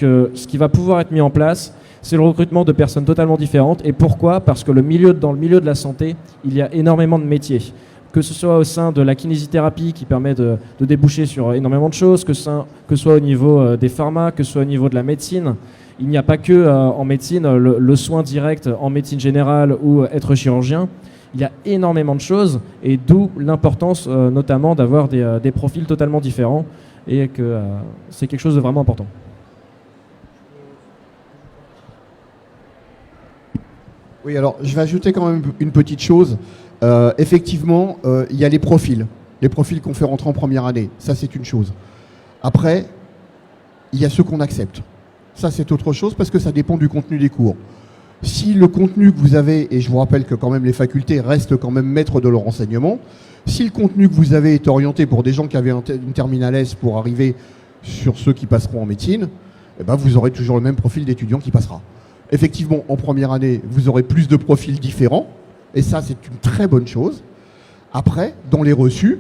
qui va pouvoir être mis en place, c'est le recrutement de personnes totalement différentes. Et pourquoi? Parce que dans le milieu de la santé, il y a énormément de métiers. Que ce soit au sein de la kinésithérapie qui permet de déboucher sur énormément de choses, que ce soit au niveau des pharma, que ce soit au niveau de la médecine. Il n'y a pas que en médecine, le soin direct en médecine générale ou être chirurgien. Il y a énormément de choses et d'où l'importance notamment d'avoir des profils totalement différents et que c'est quelque chose de vraiment important. Oui, alors je vais ajouter quand même une petite chose. Effectivement, il y a les profils qu'on fait rentrer en première année. Ça, c'est une chose. Après, il y a ceux qu'on accepte. Ça, c'est autre chose parce que ça dépend du contenu des cours. Si le contenu que vous avez, et je vous rappelle que quand même les facultés restent quand même maîtres de leur enseignement, si le contenu que vous avez est orienté pour des gens qui avaient une terminale S pour arriver sur ceux qui passeront en médecine, eh ben, vous aurez toujours le même profil d'étudiant qui passera. Effectivement, en première année, vous aurez plus de profils différents, et ça, c'est une très bonne chose. Après, dans les reçus,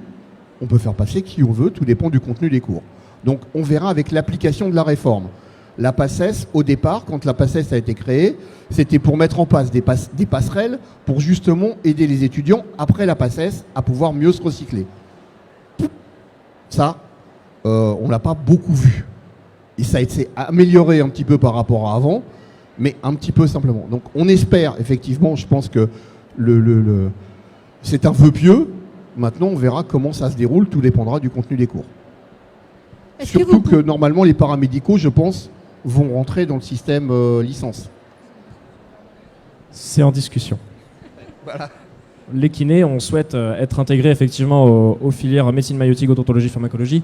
on peut faire passer qui on veut, tout dépend du contenu des cours. Donc, on verra avec l'application de la réforme. La PACES, au départ, quand la PACES a été créée, c'était pour mettre en place des passerelles pour justement aider les étudiants, après la PACES, à pouvoir mieux se recycler. Ça, on ne l'a pas beaucoup vu. Et ça a été amélioré un petit peu par rapport à avant, mais un petit peu simplement. Donc on espère, effectivement, je pense que c'est un vœu pieux. Maintenant, on verra comment ça se déroule, tout dépendra du contenu des cours. Surtout que normalement, les paramédicaux, je pense, vont rentrer dans le système licence. C'est en discussion. Voilà. Les kinés, on souhaite être intégrés effectivement aux filières médecine maïeutique, odontologie, pharmacologie,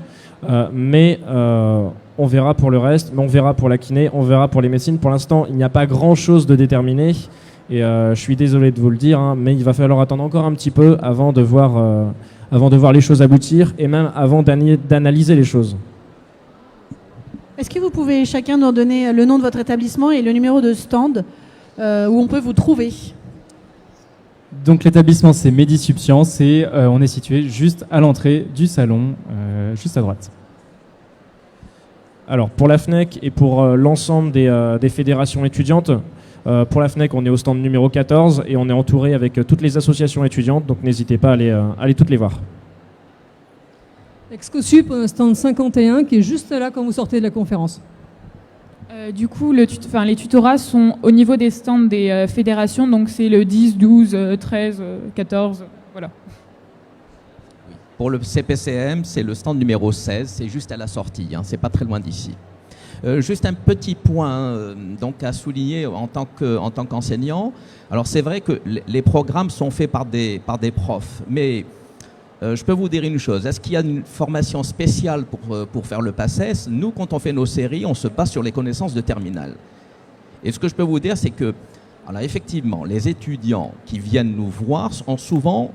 mais on verra pour le reste, mais on verra pour la kiné, on verra pour les médecines. Pour l'instant, il n'y a pas grand-chose de déterminé, et je suis désolé de vous le dire, hein, mais il va falloir attendre encore un petit peu avant de voir les choses aboutir, et même avant d'analyser les choses. Est-ce que vous pouvez chacun nous donner le nom de votre établissement et le numéro de stand où on peut vous trouver ? Donc l'établissement c'est Medisubscience et on est situé juste à l'entrée du salon, juste à droite. Alors pour la FNEC et pour l'ensemble des fédérations étudiantes, pour la FNEC on est au stand numéro 14 et on est entouré avec toutes les associations étudiantes, donc n'hésitez pas à aller toutes les voir. Excosup, stand 51 qui est juste là quand vous sortez de la conférence. Du coup, les tutorats sont au niveau des stands des fédérations, donc c'est le 10, 12, 13, 14, voilà. Pour le CPCM, c'est le stand numéro 16, c'est juste à la sortie, hein, c'est pas très loin d'ici. Juste un petit point donc à souligner en tant qu'enseignant. Alors c'est vrai que les programmes sont faits par des profs, mais je peux vous dire une chose, est-ce qu'il y a une formation spéciale pour faire le PACES? Nous, quand on fait nos séries, on se base sur les connaissances de terminale. Et ce que je peux vous dire, c'est que, alors effectivement, les étudiants qui viennent nous voir ont souvent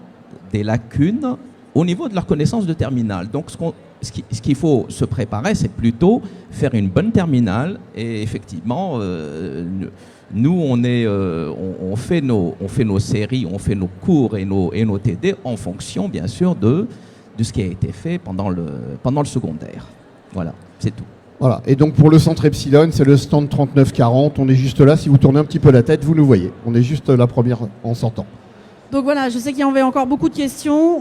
des lacunes au niveau de leurs connaissances de terminale. Donc, ce qu'il faut se préparer, c'est plutôt faire une bonne terminale. Et effectivement, nous, on fait nos séries, on fait nos cours et nos TD en fonction, bien sûr, de ce qui a été fait pendant le secondaire. Voilà, c'est tout. Voilà, et donc pour le centre Epsilon, c'est le stand 3940. On est juste là, si vous tournez un petit peu la tête, vous nous voyez. On est juste la première en sortant. Donc voilà, je sais qu'il y avait encore beaucoup de questions.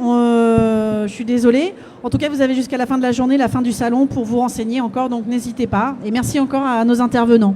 Je suis désolée. En tout cas, vous avez jusqu'à la fin de la journée, la fin du salon, pour vous renseigner encore. Donc n'hésitez pas. Et merci encore à nos intervenants.